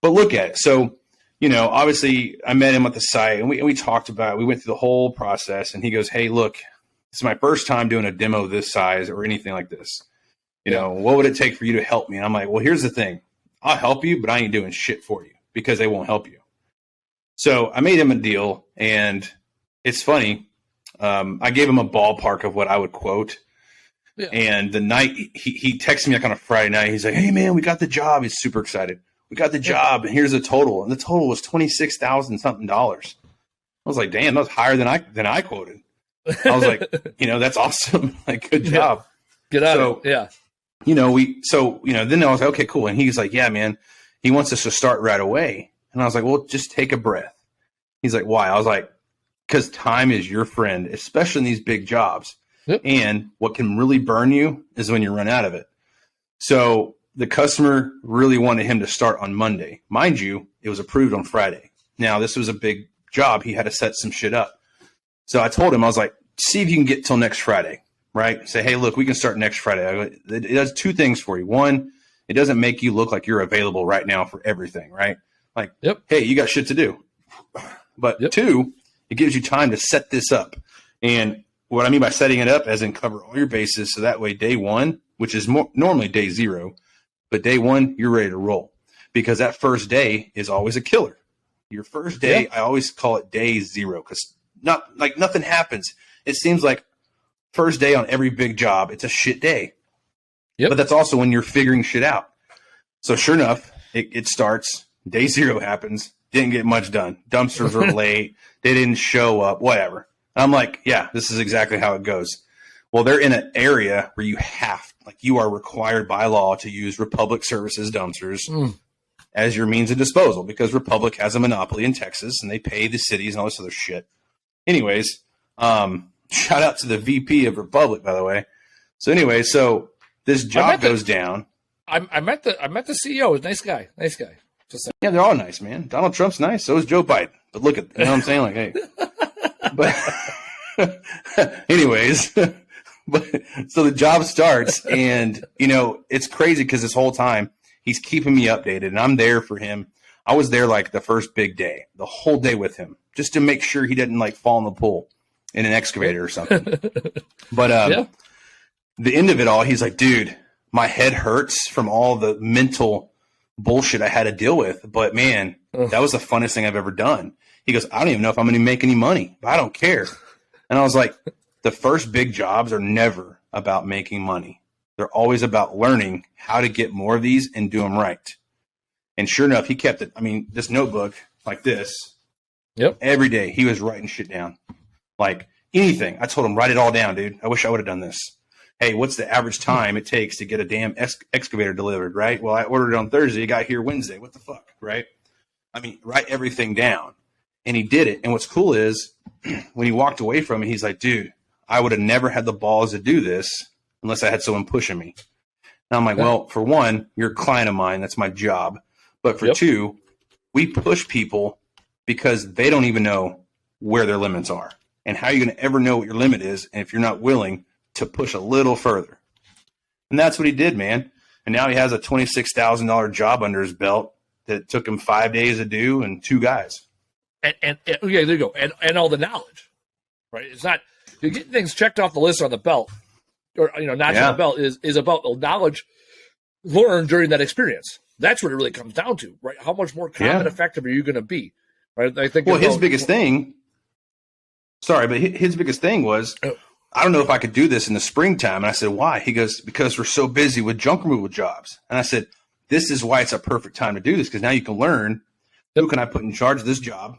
Speaker 2: but look at it. So, obviously I met him at the site and we talked about it. We went through the whole process and he goes, hey, look, this is my first time doing a demo this size or anything like this. What would it take for you to help me? And I'm like, well, here's the thing. I'll help you, but I ain't doing shit for you because they won't help you. So I made him a deal, and it's funny. I gave him a ballpark of what I would quote. Yeah. And the night he texted me like on a Friday night, he's like, hey man, we got the job. He's super excited. We got the job, and here's the total. And the total was $26,000 something. I was like, damn, that was higher than I quoted. I was like, that's awesome. Like, good job.
Speaker 1: Get out of it. Yeah.
Speaker 2: Then I was like, okay, cool. And he's like, yeah, man, he wants us to start right away. And I was like, well, just take a breath. He's like, why? I was like, because time is your friend, especially in these big jobs. Yep. And what can really burn you is when you run out of it. So the customer really wanted him to start on Monday. Mind you, it was approved on Friday. Now, this was a big job. He had to set some shit up. So I told him, I was like, see if you can get till next Friday, right? Say, hey, look, we can start next Friday. I go, it does 2 things for you. One, it doesn't make you look like you're available right now for everything, right? Like, hey, you got shit to do. But 2, it gives you time to set this up. And what I mean by setting it up, as in cover all your bases, so that way day 1, which is normally day 0, but day 1, you're ready to roll. Because that first day is always a killer. Your first day, I always call it day 0, because nothing happens. It seems like first day on every big job, it's a shit day. Yep. But that's also when you're figuring shit out. So sure enough, it starts. Day 0 happens. Didn't get much done. Dumpsters were late. They didn't show up. Whatever. I'm like, yeah, this is exactly how it goes. Well, they're in an area where you are required by law to use Republic Services dumpsters as your means of disposal, because Republic has a monopoly in Texas and they pay the cities and all this other shit. Anyways, shout out to the VP of Republic, by the way. So anyway, this job goes down.
Speaker 1: I met the CEO. He's a nice guy. Nice guy.
Speaker 2: Yeah, they're all nice, man. Donald Trump's nice. So is Joe Biden. But look at, you know what I'm saying? Like, hey. But anyways, But so the job starts, and it's crazy because this whole time he's keeping me updated, and I'm there for him. I was there like the first big day, the whole day with him, just to make sure he didn't like fall in the pool in an excavator or something. But the end of it all, he's like, dude, my head hurts from all the mental bullshit I had to deal with. But man, that was the funnest thing I've ever done. He goes, I don't even know if I'm going to make any money, but I don't care. And I was like, the first big jobs are never about making money. They're always about learning how to get more of these and do them right. And sure enough, he kept it. I mean, this notebook like this.
Speaker 1: Yep.
Speaker 2: Every day he was writing shit down. Like anything. I told him, write it all down, dude. I wish I would have done this. Hey, what's the average time it takes to get a damn excavator delivered, right? Well, I ordered it on Thursday. It got here Wednesday. What the fuck, right? I mean, write everything down. And he did it. And what's cool is when he walked away from it, he's like, dude, I would have never had the balls to do this unless I had someone pushing me. And I'm like, well, for one, you're a client of mine. That's my job. But for two, we push people because they don't even know where their limits are. And how are you going to ever know what your limit is if you're not willing to push a little further? And that's what he did, man. And now he has a $26,000 job under his belt that took him 5 days to do and 2 guys.
Speaker 1: And there you go. And all the knowledge, right? It's not, you're getting things checked off the list on the belt, or, notch on the belt is about the knowledge learned during that experience. That's what it really comes down to, right? How much more common effective are you going to be, right? I think. Well,
Speaker 2: his biggest thing. Sorry, but his biggest thing was, I don't know if I could do this in the springtime. And I said, why? He goes, because we're so busy with junk removal jobs. And I said, this is why it's a perfect time to do this, because now you can learn who can I put in charge of this job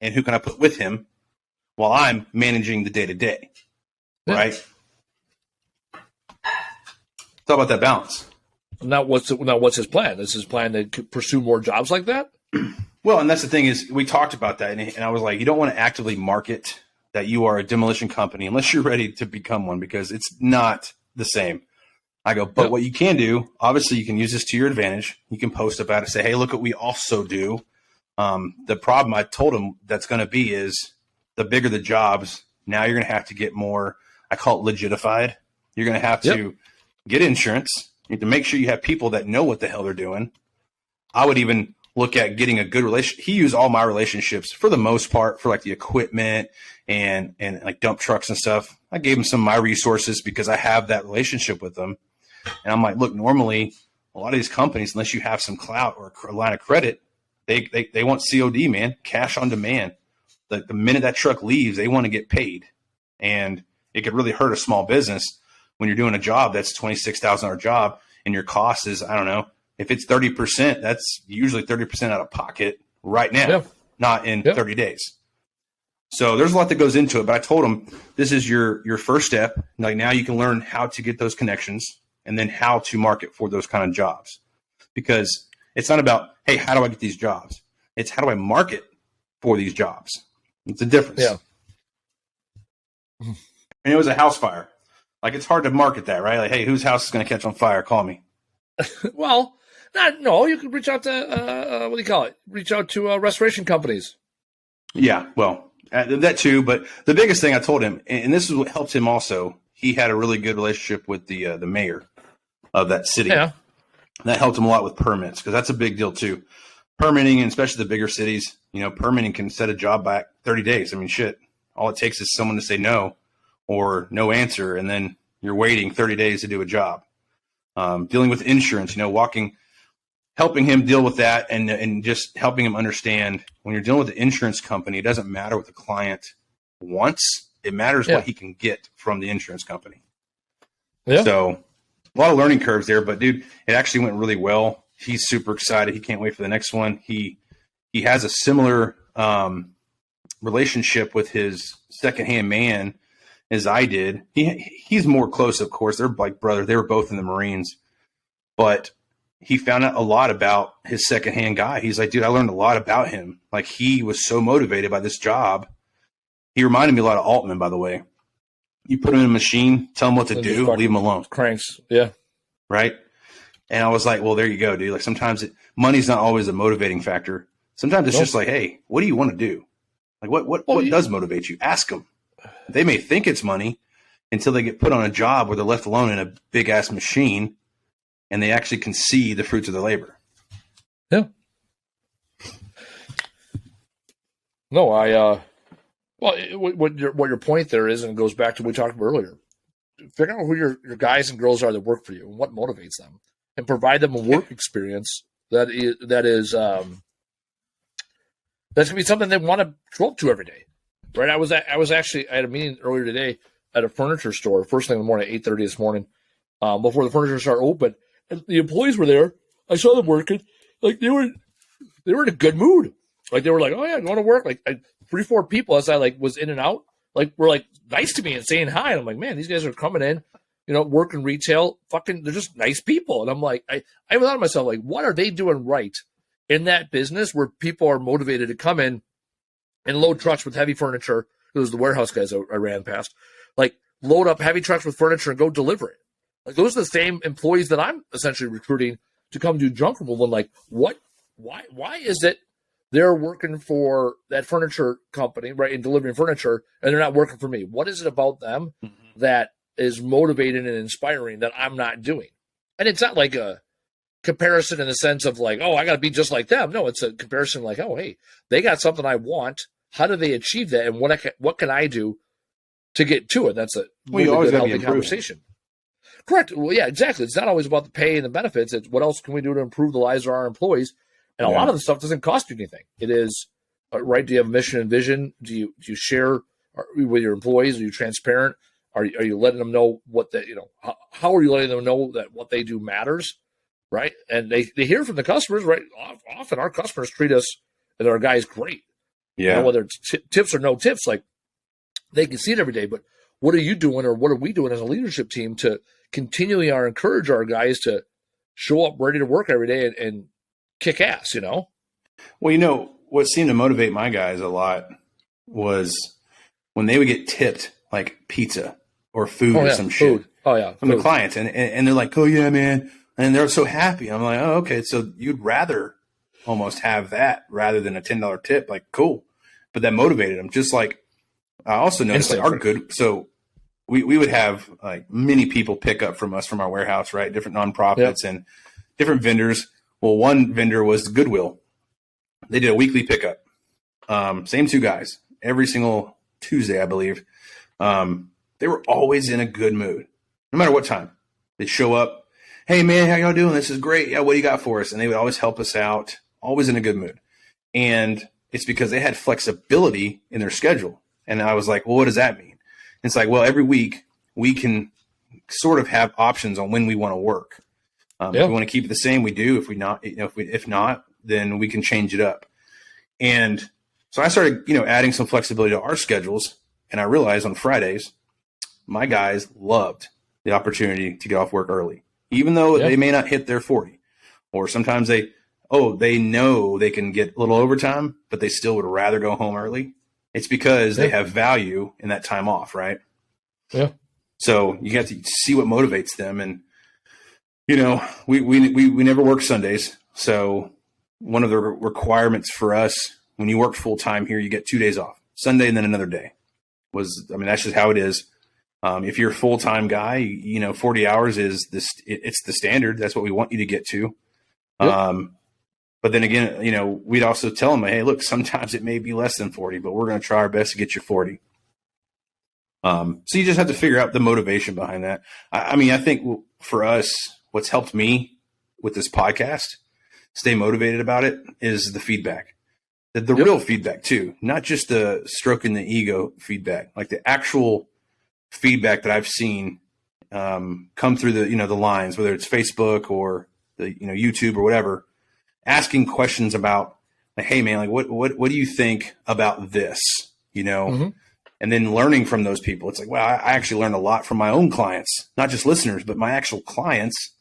Speaker 2: and who can I put with him while I'm managing the day-to-day, right? It's all about that balance.
Speaker 1: Now, what's his plan? Is his plan to pursue more jobs like that?
Speaker 2: Well, and that's the thing is, we talked about that, and I was like, you don't want to actively market that you are a demolition company unless you're ready to become one, because it's not the same. I go, but what you can do, obviously, you can use this to your advantage. You can post about it, say, hey, look what we also do. The problem I told him that's going to be is the bigger the jobs, now you're going to have to get more, I call it legitified. You're going to have to get insurance. You have to make sure you have people that know what the hell they're doing. I would even look at getting a good relation. He used all my relationships for the most part for like the equipment and like dump trucks and stuff. I gave him some of my resources because I have that relationship with them. And I'm like, look, normally a lot of these companies, unless you have some clout or a line of credit, they want COD, man, cash on demand. The minute that truck leaves, they want to get paid. And it could really hurt a small business when you're doing a job that's $26,000 job and your cost is, I don't know, if it's 30%, that's usually 30% out of pocket right now, not in 30 days. So there's a lot that goes into it. But I told him, this is your first step. Like, now you can learn how to get those connections and then how to market for those kind of jobs. Because it's not about, hey, how do I get these jobs? It's how do I market for these jobs? It's a difference.
Speaker 1: Yeah.
Speaker 2: And it was a house fire. Like, it's hard to market that, right? Like, hey, whose house is going to catch on fire? Call me.
Speaker 1: Well, you could reach out to, what do you call it? Reach out to restoration companies.
Speaker 2: Yeah, well, that too. But the biggest thing I told him, and this is what helped him also, he had a really good relationship with the mayor of that city.
Speaker 1: Yeah.
Speaker 2: And that helped him a lot with permits, because that's a big deal too. Permitting, and especially the bigger cities, permitting can set a job back 30 days. I mean, shit, all it takes is someone to say no or no answer, and then you're waiting 30 days to do a job. Dealing with insurance, helping him deal with that, and just helping him understand, when you're dealing with the insurance company, it doesn't matter what the client wants. It matters what he can get from the insurance company. Yeah. So a lot of learning curves there, but dude, it actually went really well. He's super excited. He can't wait for the next one. He has a similar relationship with his secondhand man as I did. He's more close, of course. They're like brother. They were both in the Marines, but he found out a lot about his secondhand guy. He's like, dude, I learned a lot about him. Like, he was so motivated by this job. He reminded me a lot of Altman, by the way. You put him in a machine, tell him what to do, leave him alone.
Speaker 1: Cranks. Yeah. Right.
Speaker 2: And I was like, well, there you go, dude. Like, sometimes money's not always a motivating factor. Sometimes it's just like, hey, what do you want to do? Like, what does motivate you? Ask them. They may think it's money until they get put on a job where they're left alone in a big ass machine and they actually can see the fruits of their labor.
Speaker 1: Yeah. No, what your point there is, and it goes back to what we talked about earlier. Figure out who your guys and girls are that work for you and what motivates them, and provide them a work experience that's going to be something they want to show up to every day. Right. I had a meeting earlier today at a furniture store, first thing in the morning, 8:30 this morning, before the furniture store opened. And the employees were there. I saw them working. Like they were in a good mood. Like they were like, oh yeah, going to work. Like 3-4 people as I was in and out, were nice to me and saying hi. And I'm like, man, these guys are coming in, working retail, they're just nice people. And I'm like, I thought to myself, what are they doing right in that business where people are motivated to come in and load trucks with heavy furniture? It was the warehouse guys I ran past. Load up heavy trucks with furniture and go deliver it. Those are the same employees that I'm essentially recruiting to come do junk removal. Why is it they're working for that furniture company, right, and delivering furniture, and they're not working for me? What is it about them that is motivating and inspiring that I'm not doing? And it's not like a comparison in the sense of I got to be just like them. No, it's a comparison oh, hey, they got something I want. How do they achieve that? And what can I do to get to it? That's a
Speaker 2: really good, healthy
Speaker 1: conversation. Correct. Well, yeah, exactly. It's not always about the pay and the benefits. It's what else can we do to improve the lives of our employees? And a lot of the stuff doesn't cost you anything. It is, right? Do you have a mission and vision? Do you share with your employees? Are you transparent? Are you letting them know what how are you letting them know that what they do matters? Right. And they hear from the customers, right? Often our customers treat us and our guys great.
Speaker 2: Yeah.
Speaker 1: Whether it's tips or no tips, they can see it every day. But what are you doing, or what are we doing as a leadership team to continually encourage our guys to show up ready to work every day and kick ass,
Speaker 2: Well, what seemed to motivate my guys a lot was when they would get tipped pizza or food or some shit from the clients. And they're like, oh yeah, man. And they're so happy. I'm like, oh, okay. So you'd rather almost have that rather than a $10 tip. Cool. But that motivated them. Just I also noticed our good. So we would have many people pick up from us from our warehouse, right? Different nonprofits and different vendors. Well, one vendor was Goodwill. They did a weekly pickup. Same 2 guys every single Tuesday, I believe. They were always in a good mood, no matter what time. They'd show up. Hey man, how y'all doing? This is great. Yeah, what do you got for us? And they would always help us out, always in a good mood. And it's because they had flexibility in their schedule. And I was like, well, what does that mean? It's well, every week we can sort of have options on when we want to work. If we want to keep it the same, we do. If not, then we can change it up. And so I started, adding some flexibility to our schedules. And I realized on Fridays, my guys loved the opportunity to get off work early, even though they may not hit their 40, or sometimes they know they can get a little overtime, but they still would rather go home early. It's because they have value in that time off, right?
Speaker 1: Yeah.
Speaker 2: So you have to see what motivates them. And, we never work Sundays. So one of the requirements for us, when you work full time here, you get 2 days off, Sunday and then another day. That's just how it is. If you're a full time guy, 40 hours is it's the standard. That's what we want you to get to. Yep. But then again, we'd also tell them, hey, look, sometimes it may be less than 40, but we're going to try our best to get you 40. So you just have to figure out the motivation behind that. I think for us, what's helped me with this podcast stay motivated about it is the feedback, the real feedback too, not just the stroking the ego feedback, the actual feedback that I've seen come through the lines, whether it's Facebook or the YouTube or whatever. Asking questions about hey man, what do you think about this? And then learning from those people. It's wow, I actually learned a lot from my own clients, not just listeners, but my actual clients.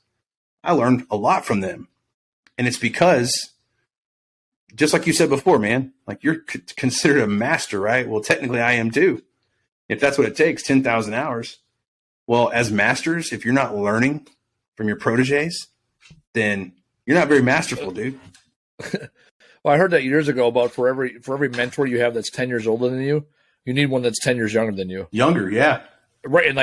Speaker 2: I learned a lot from them. And it's because, just like you said before, man, you're considered a master, right? Well, technically I am too. If that's what it takes, 10,000 hours. Well, as masters, if you're not learning from your proteges, then you're not very masterful, dude.
Speaker 1: Well, I heard that years ago about for every mentor you have that's 10 years older than you, you need one that's 10 years younger than you.
Speaker 2: Younger, yeah.
Speaker 1: Right. And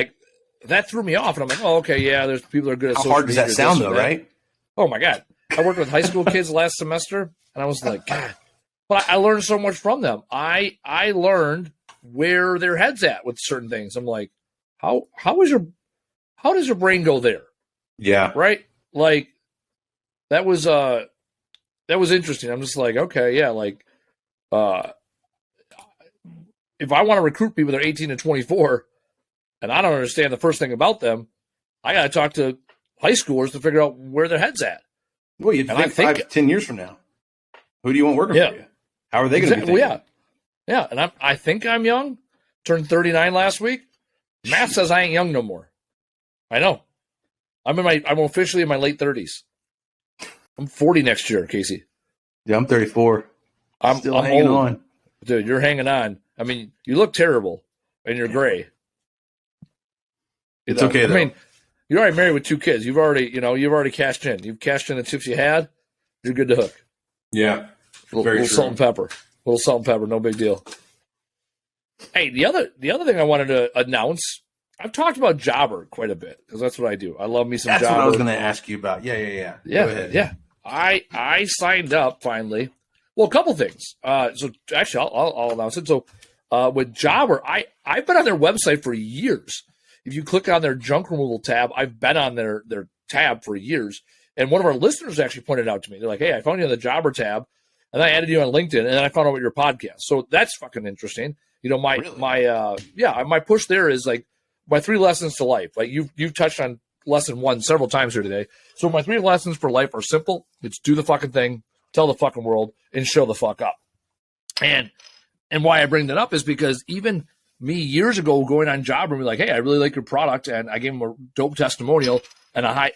Speaker 1: that threw me off. And I'm like, oh, okay, yeah, there's people that are good at
Speaker 2: How
Speaker 1: social
Speaker 2: hard does
Speaker 1: media,
Speaker 2: that sound,
Speaker 1: this
Speaker 2: though,
Speaker 1: and that.
Speaker 2: right?
Speaker 1: Oh, my God. I worked with high school kids last semester, and I was like, God. But I learned so much from them. I learned where their head's at with certain things. I'm like, how does your brain go there?
Speaker 2: Yeah.
Speaker 1: Right? Like, that was interesting. I'm just like, okay, yeah, like, if I want to recruit people that are 18 to 24 and I don't understand the first thing about them, I got to talk to high schoolers to figure out where their head's at.
Speaker 2: Well, you think 5 to 10 years from now, who do you want working for you? How are they going to be thinking?
Speaker 1: Well, yeah. And I think I'm young. Turned 39 last week. Math says I ain't young no more. I know. I'm officially in my late 30s. I'm 40 next year, Casey.
Speaker 2: Yeah, I'm 34. I'm hanging
Speaker 1: old.
Speaker 2: on.
Speaker 1: Dude, you're hanging on. I mean, you look terrible, and you're gray.
Speaker 2: It's okay, though.
Speaker 1: I mean, you're already married with 2 kids. You've already cashed in. You've cashed in the chips you had. You're good to hook.
Speaker 2: Yeah,
Speaker 1: little salt and pepper. Little salt and pepper, no big deal. Hey, the other thing I wanted to announce, I've talked about Jobber quite a bit because that's what I do. I love me some Jobber.
Speaker 2: That's what I was going to ask you about. Yeah. Go ahead.
Speaker 1: Yeah. I signed up finally. Well, a couple things. So actually, I'll announce it. So with Jobber, I've been on their website for years. If you click on their junk removal tab, I've been on their tab for years. And one of our listeners actually pointed out to me. They're like, hey, I found you on the Jobber tab, and I added you on LinkedIn, and then I found out about your podcast. So that's fucking interesting. You know, my push there is like my 3 lessons to life. Like you've touched on lesson 1 several times here today. So my 3 lessons for life are simple. It's do the fucking thing, tell the fucking world, and show the fuck up. And why I bring that up is because even me years ago going on Jobber and be like, hey, I really like your product, and I gave them a dope testimonial and a high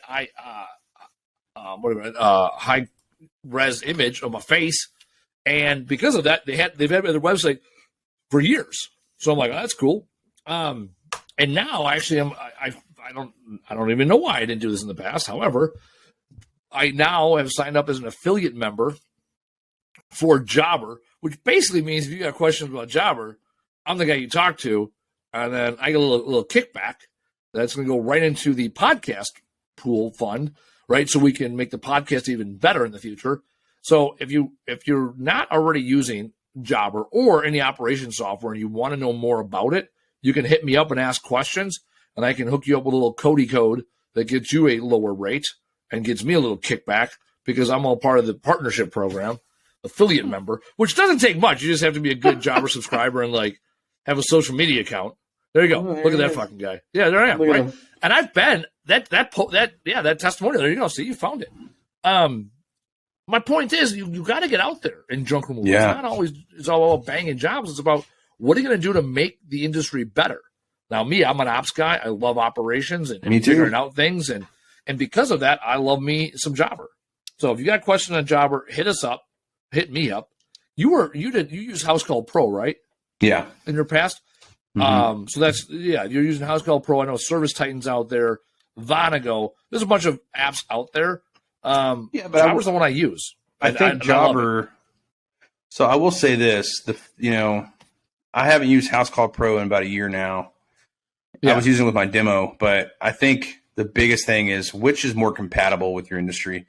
Speaker 1: res image of my face, and because of that, they've had their website for years. So I'm like, oh, that's cool. And now actually, I don't even know why I didn't do this in the past. However, I now have signed up as an affiliate member for Jobber, which basically means if you got questions about Jobber, I'm the guy you talk to, and then I get a little kickback that's going to go right into the podcast pool fund, right? So we can make the podcast even better in the future. So if you're not already using Jobber or any operation software and you want to know more about it, you can hit me up and ask questions, and I can hook you up with a little Cody code that gets you a lower rate and gives me a little kickback because I'm all part of the partnership program, affiliate member, which doesn't take much. You just have to be a good Jobber subscriber and like have a social media account. There you go. Look at that fucking guy. Yeah, there I am. Right. And I've been that testimonial. There you go. See, you found it. My point is, you got to get out there in junk removal. Yeah. It's not always all about banging jobs. It's about what are you going to do to make the industry better. Now, I'm an ops guy. I love operations and figuring out things, and because of that, I love me some Jobber. So if you got a question on Jobber, hit us up. Hit me up. You use House Call Pro, right?
Speaker 2: Yeah.
Speaker 1: In your past. Mm-hmm. So you're using House Call Pro. I know Service Titan's out there, Vonago. There's a bunch of apps out there. But Jobber's the one I use.
Speaker 2: I think Jobber. So I will say this: I haven't used House Call Pro in about a year now. Yeah. I was using it with my demo, but I think the biggest thing is which is more compatible with your industry.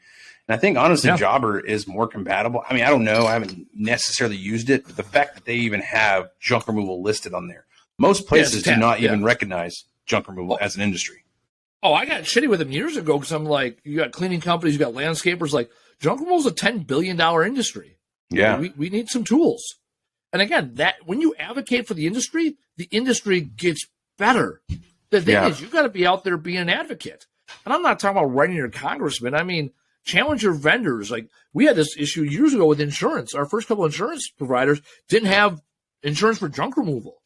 Speaker 2: And I think honestly, Jobber is more compatible. I mean, I don't know. I haven't necessarily used it, but the fact that they even have junk removal listed on there. Most places do not even recognize junk removal as an industry.
Speaker 1: Oh, I got shitty with them years ago because I'm like, you got cleaning companies, you got landscapers. Like, junk removal is a $10 billion industry.
Speaker 2: Yeah.
Speaker 1: We need some tools. And again, that when you advocate for the industry gets better. The thing is, you got to be out there being an advocate. And I'm not talking about writing your congressman. I mean, challenge your vendors. Like, we had this issue years ago with insurance. Our first couple of insurance providers didn't have insurance for junk removal.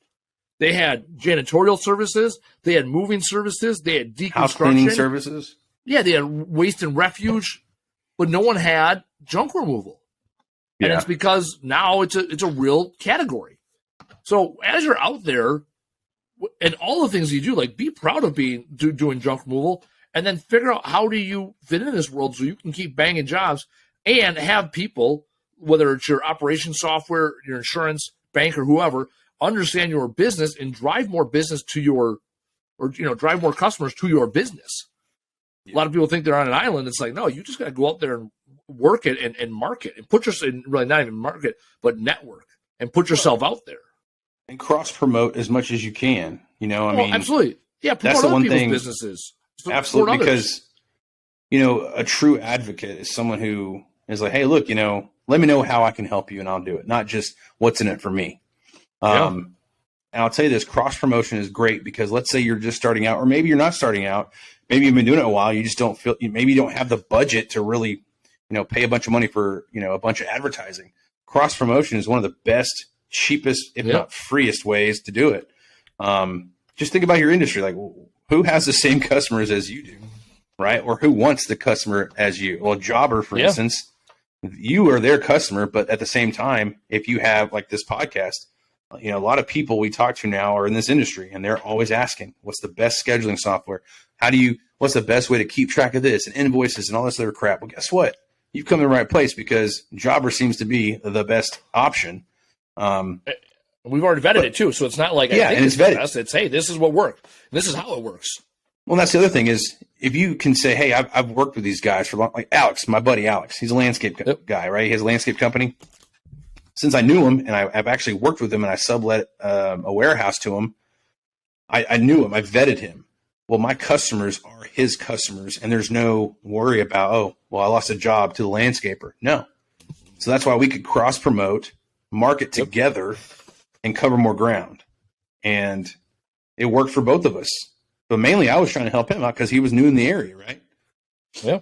Speaker 1: They had janitorial services. They had moving services. They had deconstruction.
Speaker 2: House cleaning services.
Speaker 1: Yeah, they had waste and refuge, but no one had junk removal. Yeah. And it's because now it's a real category. So as you're out there, and all the things you do, like be proud of doing junk removal, and then figure out how do you fit in this world so you can keep banging jobs and have people, whether it's your operation software, your insurance, bank, or whoever, understand your business and drive more business to your or drive more customers to your business. A lot of people think they're on an island. It's like, no, you just got to go out there and work it and market and put yourself in, really not even market, but network and put yourself out there
Speaker 2: and cross promote as much as you can. I mean,
Speaker 1: absolutely. Yeah.
Speaker 2: That's the one thing.
Speaker 1: Businesses.
Speaker 2: Absolutely. Because, a true advocate is someone who is like, hey, look, let me know how I can help you and I'll do it. Not just what's in it for me. And I'll tell you this, cross promotion is great because let's say you're just starting out, or maybe you're not starting out. Maybe you've been doing it a while. You just don't feel, maybe you don't have the budget to really, pay a bunch of money for, a bunch of advertising. Cross promotion is one of the best, cheapest, if not freest ways to do it. Just think about your industry. Like, who has the same customers as you do, right? Or who wants the customer as you? Well, Jobber, for instance, you are their customer, but at the same time, if you have like this podcast, a lot of people we talk to now are in this industry and they're always asking, what's the best scheduling software? What's the best way to keep track of this and invoices and all this other crap? Well, guess what? You've come to the right place because Jobber seems to be the best option.
Speaker 1: We've already vetted it too. So it's not like,
Speaker 2: and it's vetted.
Speaker 1: Best. It's, hey, this is what worked. This is how it works.
Speaker 2: Well, that's the other thing is if you can say, hey, I've worked with these guys for long, like Alex, my buddy Alex, he's a landscape guy, right? He has a landscape company. Since I knew him and I've actually worked with him and I sublet a warehouse to him, I knew him. I vetted him. Well, my customers are his customers and there's no worry about, oh, well, I lost a job to the landscaper. No. So that's why we could cross promote, market together and cover more ground. And it worked for both of us. But mainly I was trying to help him out because he was new in the area, right?
Speaker 1: Yeah.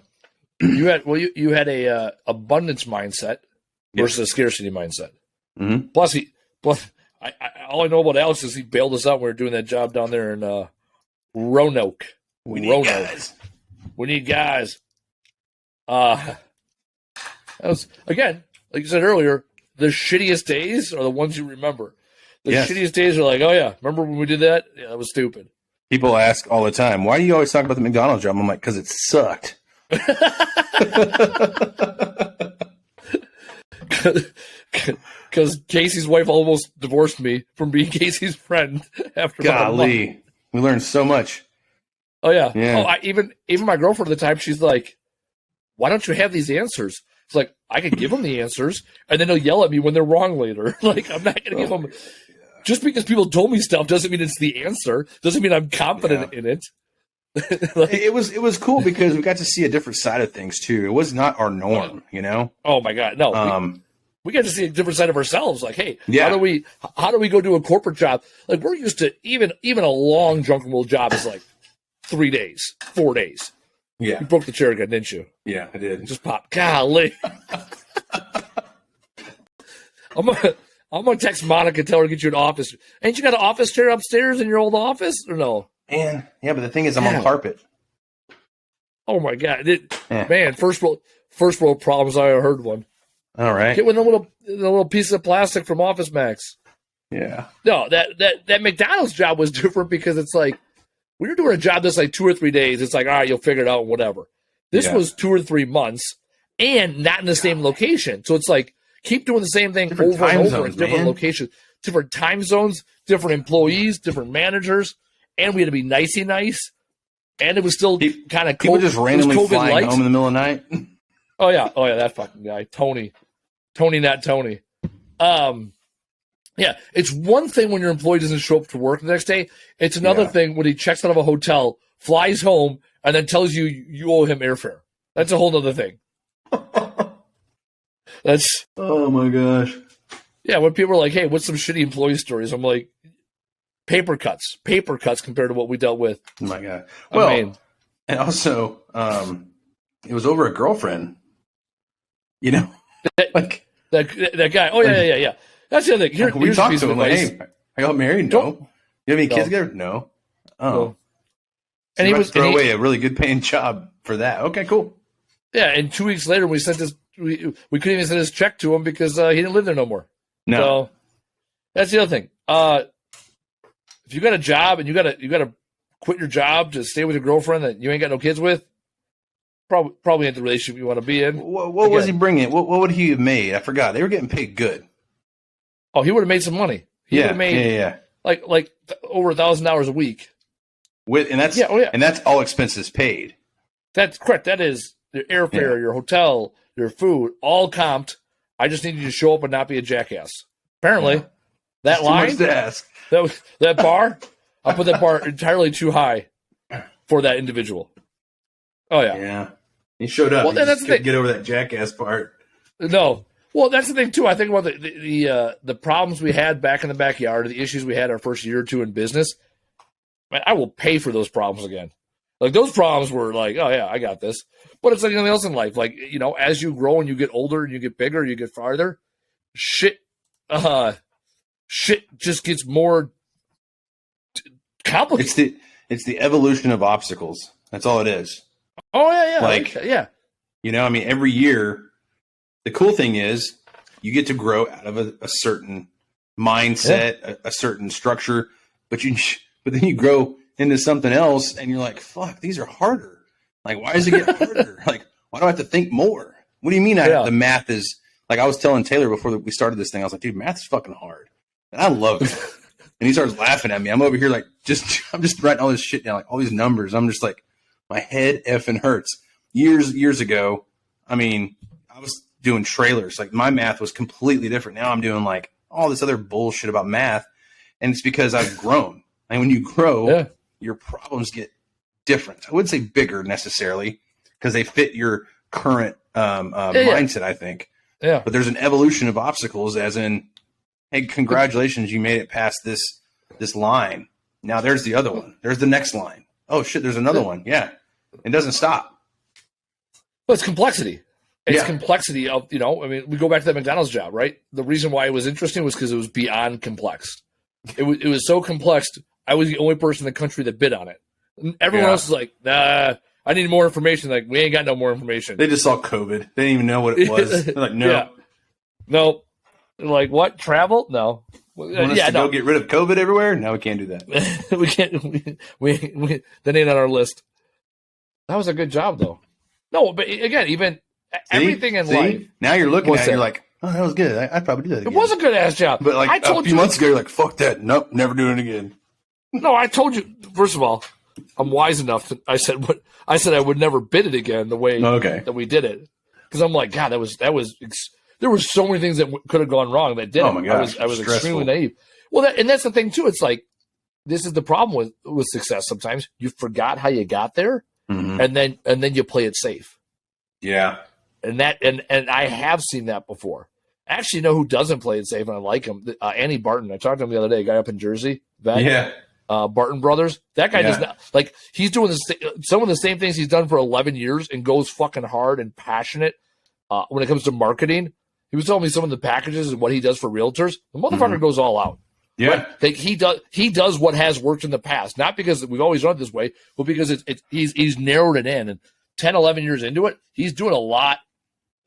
Speaker 1: You had a abundance mindset versus a scarcity mindset.
Speaker 2: Mm-hmm.
Speaker 1: Plus, all I know about Alex is he bailed us out when we were doing that job down there in Roanoke.
Speaker 2: We need guys.
Speaker 1: We need guys. That was, again, like you said earlier, the shittiest days are the ones you remember. The shittiest days are like, oh yeah, remember when we did that? Yeah, that was stupid.
Speaker 2: People ask all the time, why do you always talk about the McDonald's job? I'm like, because it sucked.
Speaker 1: Because Casey's wife almost divorced me from being Casey's friend after about a month.
Speaker 2: We learned so much.
Speaker 1: Oh yeah. Oh, even my girlfriend at the time, she's like, "Why don't you have these answers?" It's like I can give them the answers, and then they'll yell at me when they're wrong later. Like I'm not going to give them. Just because people told me stuff doesn't mean it's the answer. Doesn't mean I'm confident in it.
Speaker 2: Like, it was cool because we got to see a different side of things too. It was not our norm,
Speaker 1: Oh my God, no. We got to see a different side of ourselves. Like, hey, how do we go do a corporate job? Like we're used to even a long junk and wool job is like 3 days, 4 days.
Speaker 2: Yeah,
Speaker 1: you broke the chair again, didn't you?
Speaker 2: Yeah, I did.
Speaker 1: It just popped. Golly. I'm gonna text Monica, tell her to get you an office. Ain't you got an office chair upstairs in your old office or no?
Speaker 2: And yeah, but the thing is, I'm on carpet.
Speaker 1: Oh my God, man! First world problems. I heard one.
Speaker 2: All right,
Speaker 1: get with a little piece of plastic from Office Max.
Speaker 2: Yeah.
Speaker 1: No, that McDonald's job was different because it's like when you're doing a job that's like 2 or 3 days, it's like all right, you'll figure it out, whatever. This was 2 or 3 months and not in the same location, so it's like keep doing the same thing over and over in different locations, different time zones, different employees, different managers. And we had to be nicey nice. And it was still kind of
Speaker 2: cold. People just randomly flying home in the middle of the night.
Speaker 1: Oh, yeah, that fucking guy. Tony, not Tony. Yeah, it's one thing when your employee doesn't show up to work the next day. It's another thing when he checks out of a hotel, flies home, and then tells you owe him airfare. That's a whole other thing. That's
Speaker 2: oh my gosh.
Speaker 1: Yeah, when people are like, hey, what's some shitty employee stories? I'm like, paper cuts compared to what we dealt with.
Speaker 2: Oh my God. Well, and also, it was over a girlfriend,
Speaker 1: that guy. Oh yeah. That's the other thing.
Speaker 2: We talked to him like, hey, I got married? No. You have any kids together? No. Oh. No. So and he was throw away a really good paying job for that. Okay, cool.
Speaker 1: Yeah. And 2 weeks later, we sent this, we couldn't even send his check to him because he didn't live there no more.
Speaker 2: No.
Speaker 1: So that's the other thing. If you got a job and you gotta quit your job to stay with your girlfriend that you ain't got no kids with, probably ain't the relationship you want to be in.
Speaker 2: What was he bringing? What would he have made? I forgot. They were getting paid good.
Speaker 1: Oh, he would have made some money. He would have made like over $1,000 a week.
Speaker 2: and that's all expenses paid.
Speaker 1: That's correct. That is your airfare, your hotel, your food, all comped. I just need you to show up and not be a jackass. Apparently, that line,
Speaker 2: to ask.
Speaker 1: that bar, I put that bar entirely too high for that individual. Oh yeah,
Speaker 2: yeah. He showed up.
Speaker 1: Well,
Speaker 2: he just couldn't get over that jackass part.
Speaker 1: No, well, that's the thing too. I think about the problems we had back in the backyard, the issues we had our first year or two in business. Man, I will pay for those problems again. Like those problems were like, oh yeah, I got this. But it's like anything else in life. Like, you know, as you grow and you get older and you get bigger, you get farther, shit just gets more complicated.
Speaker 2: It's the evolution of obstacles. That's all it is.
Speaker 1: Oh yeah.
Speaker 2: Like, you know, I mean, every year, the cool thing is you get to grow out of a certain mindset, a certain structure, but then you grow into something else and you're like, fuck, these are harder. Like, why does it get harder? Like, why do I have to think more? What do you mean the math is, like I was telling Taylor before we started this thing, I was like, dude, math is fucking hard. And I love it. And he starts laughing at me. I'm over here like, I'm just writing all this shit down, like all these numbers. I'm just like, my head effing hurts. Years ago, I mean, I was doing trailers. Like my math was completely different. Now I'm doing like all this other bullshit about math. And it's because I've grown. And when you grow, your problems get different. I wouldn't say bigger necessarily because they fit your current mindset, I think. Yeah. But there's an evolution of obstacles as in, hey, congratulations, you made it past this line. Now there's the other one. There's the next line. Oh shit, there's another one. Yeah. It doesn't stop.
Speaker 1: But it's complexity. It's complexity of, you know, I mean, we go back to that McDonald's job, right? The reason why it was interesting was because it was beyond complex. It was so complex. I was the only person in the country that bid on it. Everyone else is like, nah, I need more information. Like, we ain't got no more information.
Speaker 2: They just saw COVID. They didn't even know what it was. They're like, no.
Speaker 1: No. They're like, what? Travel? No.
Speaker 2: Want us to go get rid of COVID everywhere? No, we can't do that.
Speaker 1: We can't. We that ain't on our list. That was a good job, though. No, but again, even everything in life.
Speaker 2: Now you're looking at it, you're like, oh, that was good. I'd probably do that again.
Speaker 1: It was a good-ass job.
Speaker 2: But like a few months ago, you're like, fuck that. Nope, never doing it again.
Speaker 1: No, I told you. First of all, I'm wise enough to. I said I would never bid it again the way that we did it, because I'm like, God, that was. There were so many things that could have gone wrong that didn't.
Speaker 2: Oh my gosh,
Speaker 1: I was extremely naive. Well, and that's the thing too. It's like this is the problem with success. Sometimes you forgot how you got there, and then you play it safe.
Speaker 2: Yeah,
Speaker 1: and I have seen that before. I actually know who doesn't play it safe, and I like him. Andy Barton. I talked to him the other day. A guy up in Jersey. Barton Brothers. That guy does not, like, he's doing some of the same things he's done for 11 years and goes fucking hard and passionate when it comes to marketing. He was telling me some of the packages and what he does for realtors. The motherfucker goes all out.
Speaker 2: Yeah.
Speaker 1: Right? He does what has worked in the past, not because we've always done it this way, but because he's narrowed it in. And 10, 11 years into it, he's doing a lot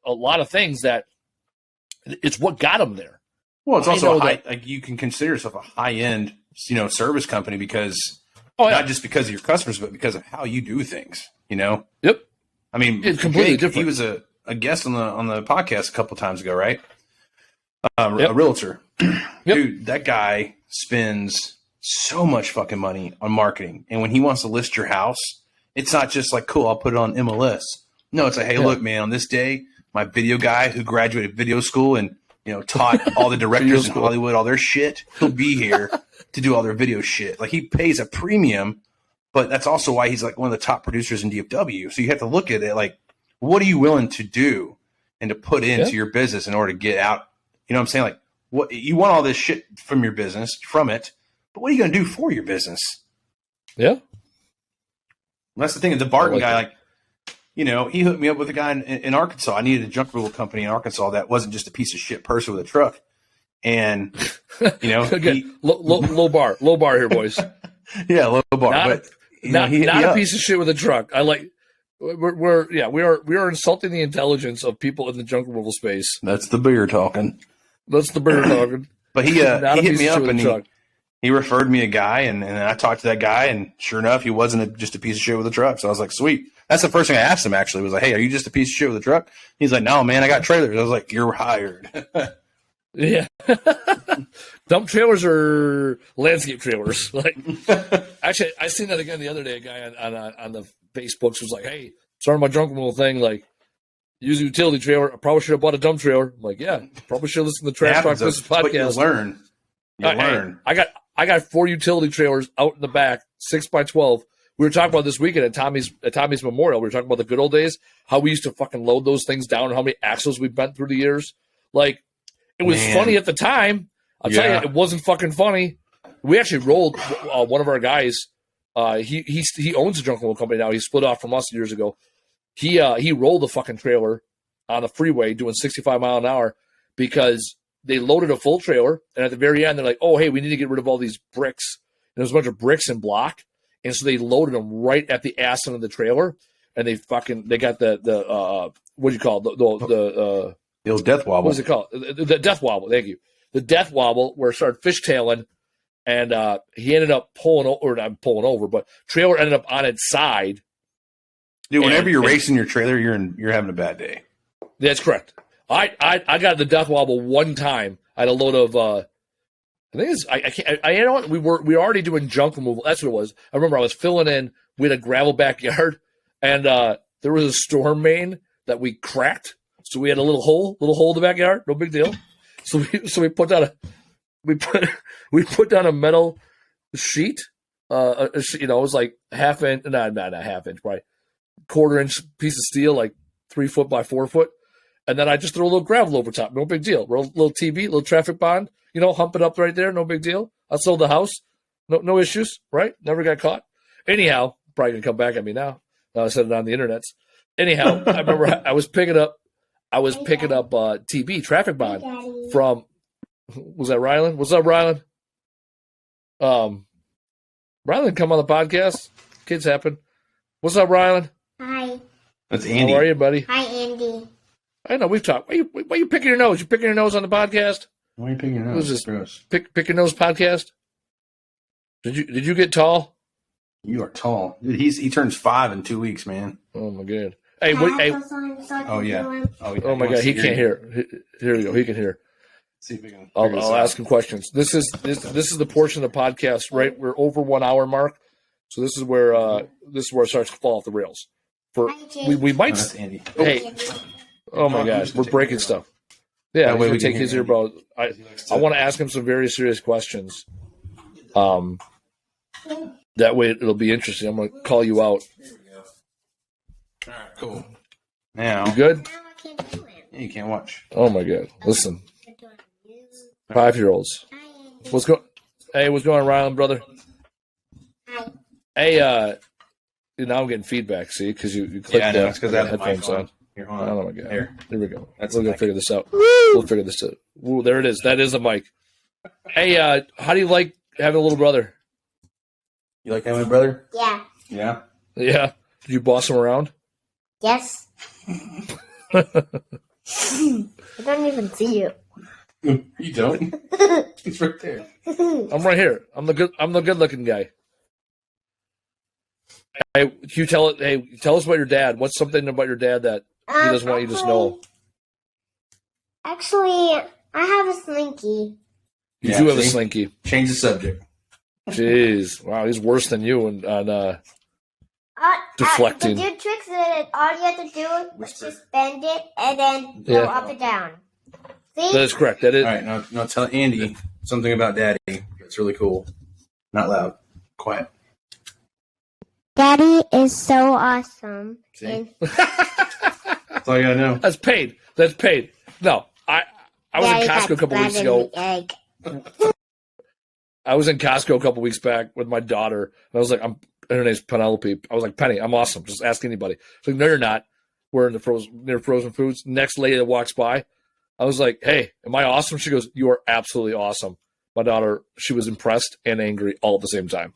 Speaker 1: of things that it's what got him there.
Speaker 2: Well, it's also like you can consider yourself a high-end, service company because not just because of your customers, but because of how you do things, Yep. I mean,
Speaker 1: it's completely different.
Speaker 2: He was a guest on the podcast a couple times ago, right? A realtor. Dude, that guy spends so much fucking money on marketing. And when he wants to list your house, it's not just like, cool, I'll put it on MLS. No, it's like, hey, look, man, on this day, my video guy who graduated video school and taught all the directors in Hollywood all their shit, he'll be here to do all their video shit. Like, he pays a premium, but that's also why he's like one of the top producers in DFW. So you have to look at it like, what are you willing to do and to put into your business in order to get out? You know what I'm saying? Like, what you want all this shit from your business, from it, but what are you going to do for your business?
Speaker 1: Yeah.
Speaker 2: And that's the thing. The Barton guy, he hooked me up with a guy in Arkansas. I needed a junk removal company in Arkansas that wasn't just a piece of shit person with a truck. And,
Speaker 1: low bar here, boys.
Speaker 2: Yeah, low bar.
Speaker 1: Not a piece of shit with a truck. I like, we are insulting the intelligence of people in the junk removal space.
Speaker 2: That's the beer talking.
Speaker 1: But
Speaker 2: he hit me up and he referred me a guy and I talked to that guy and sure enough, he wasn't just a piece of shit with a truck. So I was like, sweet. That's the first thing I asked him actually was like, hey, are you just a piece of shit with a truck? He's like, no, man, I got trailers. I was like, you're hired.
Speaker 1: Yeah. Dump trailers or landscape trailers? Like, Actually, I seen that again the other day. A guy on the Facebooks was like, "Hey, starting my drunk removal thing. Like, use a utility trailer. I probably should have bought a dump trailer." I'm like, "Yeah, probably should listen to the Trash Talk Business podcast."
Speaker 2: You learn. Learn.
Speaker 1: I got 4 utility trailers out in the back, 6x12. We were talking about this weekend at Tommy's Memorial. We were talking about the good old days, how we used to fucking load those things down, and how many axles we bent through the years. Like, it was funny at the time. I'll tell you, it wasn't fucking funny. We actually rolled one of our guys. He owns a junk removal company now. He split off from us years ago. He rolled a fucking trailer on the freeway doing 65 mile an hour because they loaded a full trailer, and at the very end they're like, "Oh, hey, we need to get rid of all these bricks." And there's a bunch of bricks and block, and so they loaded them right at the ass end of the trailer, and they got the what do you call it? The
Speaker 2: old death wobble.
Speaker 1: What is it called? The death wobble. Thank you. The death wobble, where it started fishtailing, and he ended up not pulling over, but trailer ended up on its side.
Speaker 2: Dude, whenever you're racing your trailer, you're having a bad day.
Speaker 1: That's correct. I got the death wobble one time. I had a load of I think it's I can't you know what, we were already doing junk removal. That's what it was. I remember I was filling in. We had a gravel backyard, and there was a storm main that we cracked. So we had a little hole in the backyard. No big deal. So we put down a metal sheet. It was like half inch, not half inch, probably quarter-inch piece of steel, like 3 foot by 4 foot. And then I just throw a little gravel over top. No big deal. Little TB, little traffic bond. Hump it up right there. No big deal. I sold the house. No issues, right? Never got caught. Anyhow, probably gonna come back at me now. I said it on the internet. Anyhow, I remember I was picking up TB, traffic bond, from, was that Rylan? What's up, Rylan? Rylan, come on the podcast. Kids happen. What's up, Rylan?
Speaker 3: Hi.
Speaker 2: That's Andy.
Speaker 1: How are you, buddy?
Speaker 3: Hi, Andy.
Speaker 1: I know, we've talked. Why you picking your nose? You picking your nose on the podcast?
Speaker 2: Why are you picking your nose?
Speaker 1: What is this? Pick your nose podcast? Did you get tall?
Speaker 2: You are tall. Dude, he turns 5 in 2 weeks, man.
Speaker 1: Oh my god. Hey,
Speaker 2: Oh yeah.
Speaker 1: Oh my god, he can't hear. Here we go. He can hear.
Speaker 2: See if we can.
Speaker 1: I'll ask him questions. This is the portion of the podcast, right? We're over 1 hour mark, so this is where it starts to fall off the rails. We might.
Speaker 2: That's Andy.
Speaker 1: Hey, oh my god, we're breaking stuff. Yeah,
Speaker 2: That way
Speaker 1: we
Speaker 2: we can
Speaker 1: take his
Speaker 2: hear
Speaker 1: earbud. I want to ask him some very serious questions. That way it'll be interesting. I'm going to call you out.
Speaker 2: All right, cool. Now
Speaker 1: You good?
Speaker 3: Now I can't do it.
Speaker 2: you can't watch.
Speaker 1: Oh my god! Listen, 5-year-olds.
Speaker 3: Hi, Andy.
Speaker 1: What's going on, Rylan, brother?
Speaker 3: Hi.
Speaker 1: Hey, now I'm getting feedback. See, because you clicked
Speaker 2: Yeah, I know. It's because I have the
Speaker 1: headphones
Speaker 2: mic
Speaker 1: on.
Speaker 2: on. Here, hold on.
Speaker 1: Oh my god!
Speaker 2: Here.
Speaker 1: There we go.
Speaker 2: That's
Speaker 1: We're
Speaker 2: the
Speaker 1: gonna
Speaker 2: mic.
Speaker 1: figure this out. We'll figure this out. Ooh, there it is. That is a mic. Hey, how do you like having a little brother?
Speaker 2: You like having a brother?
Speaker 3: Yeah.
Speaker 2: Yeah.
Speaker 1: Yeah. Did you boss him around?
Speaker 3: Yes. I don't even see you.
Speaker 2: You don't. He's right there.
Speaker 1: I'm right here. I'm the good looking guy. Hey, tell us about your dad. What's something about your dad that he doesn't want you to just know?
Speaker 3: Actually, I have a slinky.
Speaker 1: You do have a slinky.
Speaker 2: Change the subject.
Speaker 1: Jeez, wow, he's worse than you on deflecting.
Speaker 3: To do tricks, all you have to do is just bend it and then go up and down. See?
Speaker 1: That is correct. That is.
Speaker 2: All right, now tell Andy something about Daddy. It's really cool. Not loud. Quiet.
Speaker 3: Daddy is so awesome.
Speaker 2: See? That's all you gotta know.
Speaker 1: That's paid. No, I was in Costco a couple weeks ago. I was in Costco a couple weeks back with my daughter, and I was like, her name's Penelope. I was like, Penny, I'm awesome. Just ask anybody. She's like, no, you're not. We're in the near frozen foods. Next lady that walks by, I was like, hey, am I awesome? She goes, you are absolutely awesome. My daughter, she was impressed and angry all at the same time.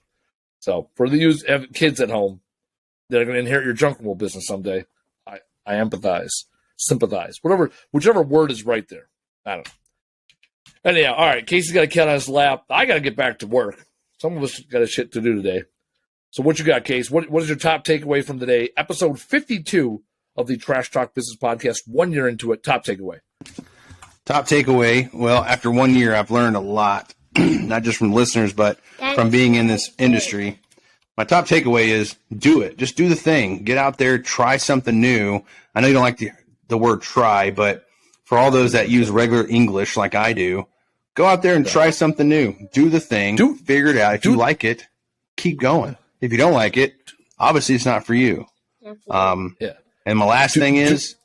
Speaker 1: So for the kids at home that are going to inherit your junk removal business someday, I empathize, sympathize, whichever word is right there. I don't know. Anyhow, all right. Casey's got a cat on his lap. I got to get back to work. Some of us got a shit to do today. So what you got, Case? What is your top takeaway from today? Episode 52 of the Trash Talk Business Podcast. 1 year into it. Top takeaway.
Speaker 2: Top takeaway. Well, after 1 year, I've learned a lot, not just from listeners, but from being in this industry. my top takeaway is do it. Just do the thing. Get out there, try something new. I know you don't like the word try, but for all those that use regular English like I do, go out there and try something new. Do the thing. Figure it out. If you like it, keep going. If you don't like it, obviously it's not for you. And my last thing is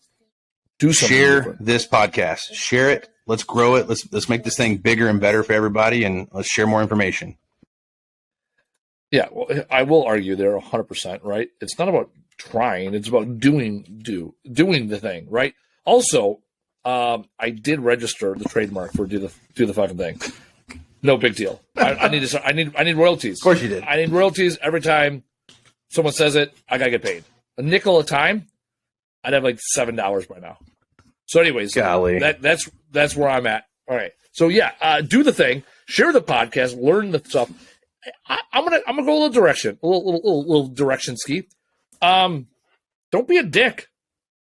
Speaker 2: share this podcast. Share it. Let's grow it. Let's make this thing bigger and better for everybody, and let's share more information.
Speaker 1: Yeah, well, I will argue they're 100% right. It's not about trying; it's about doing the thing, right? Also, I did register the trademark for do the fucking thing. No big deal. I need royalties.
Speaker 2: Of course you did.
Speaker 1: I need royalties every time someone says it. I gotta get paid a nickel a time. I'd have like $7 by now. So, anyways,
Speaker 2: golly,
Speaker 1: that's where I'm at. All right. So do the thing. Share the podcast. Learn the stuff. I'm gonna go a little direction, a little direction ski. Don't be a dick.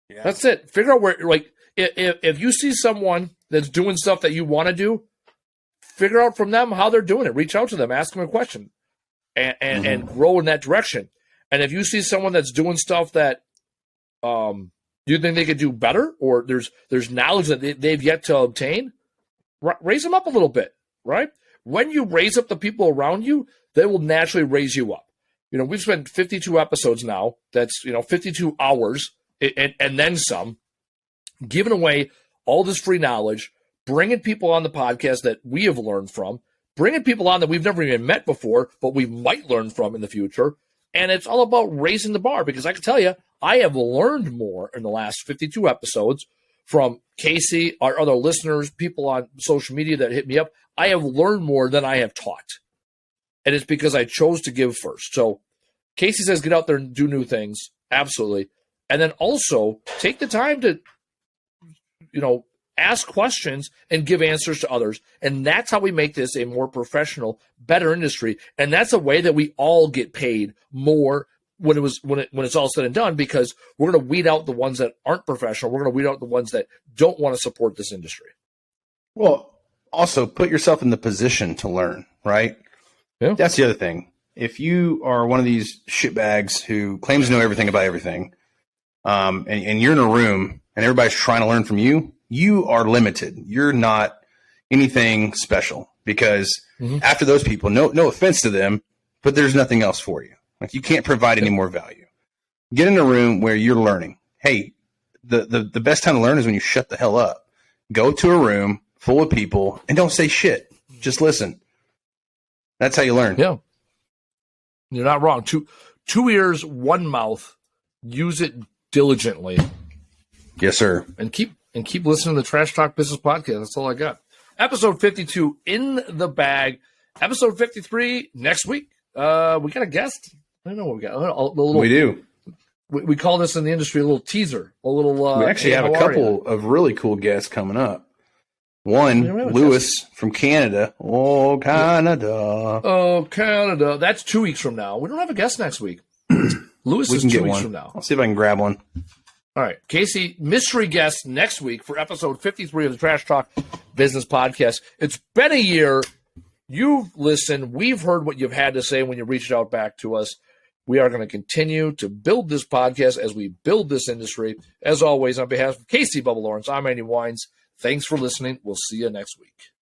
Speaker 1: Yeah. That's it. Figure out where, like, if you see someone that's doing stuff that you want to do, figure out from them how they're doing it. Reach out to them, ask them a question, and grow in that direction. And if you see someone that's doing stuff that you think they could do better, or there's knowledge that they've yet to obtain, raise them up a little bit, right? When you raise up the people around you, they will naturally raise you up. We've spent 52 episodes now. That's 52 hours and then some, giving away all this free knowledge, bringing people on the podcast that we have learned from, bringing people on that we've never even met before, but we might learn from in the future. And it's all about raising the bar, because I can tell you, I have learned more in the last 52 episodes from Casey, our other listeners, people on social media that hit me up. I have learned more than I have taught. And it's because I chose to give first. So Casey says, get out there and do new things. Absolutely. And then also take the time to, ask questions and give answers to others. And that's how we make this a more professional, better industry. And that's a way that we all get paid more when it's all said and done, because we're going to weed out the ones that aren't professional. We're going to weed out the ones that don't want to support this industry.
Speaker 2: Well, also put yourself in the position to learn, right? Yeah. That's the other thing. If you are one of these shitbags who claims to know everything about everything, and you're in a room and everybody's trying to learn from you, you are limited. You're not anything special, because after those people, no offense to them, but there's nothing else for you. Like, you can't provide any more value. Get in a room where you're learning. Hey, the best time to learn is when you shut the hell up. Go to a room full of people and don't say shit. Just listen. That's how you learn.
Speaker 1: Yeah. You're not wrong. Two ears, one mouth. Use it diligently.
Speaker 2: Yes, sir.
Speaker 1: And keep listening to the Trash Talk Business Podcast. That's all I got. Episode 52 in the bag. Episode 53 next week. We got a guest. I don't know what we got.
Speaker 2: We do.
Speaker 1: We call this in the industry a little teaser. A little.
Speaker 2: We actually have a couple of really cool guests coming up. One, Lewis from Canada. Oh, Canada.
Speaker 1: Oh, Canada. That's 2 weeks from now. We don't have a guest next week. Lewis is 2 weeks from now.
Speaker 2: I'll see if I can grab one.
Speaker 1: All right. Casey, mystery guest next week for episode 53 of the Trash Talk Business Podcast. It's been a year. You've listened. We've heard what you've had to say when you reached out back to us. We are going to continue to build this podcast as we build this industry. As always, on behalf of Casey Bubba Lawrence, I'm Andy Weins. Thanks for listening. We'll see you next week.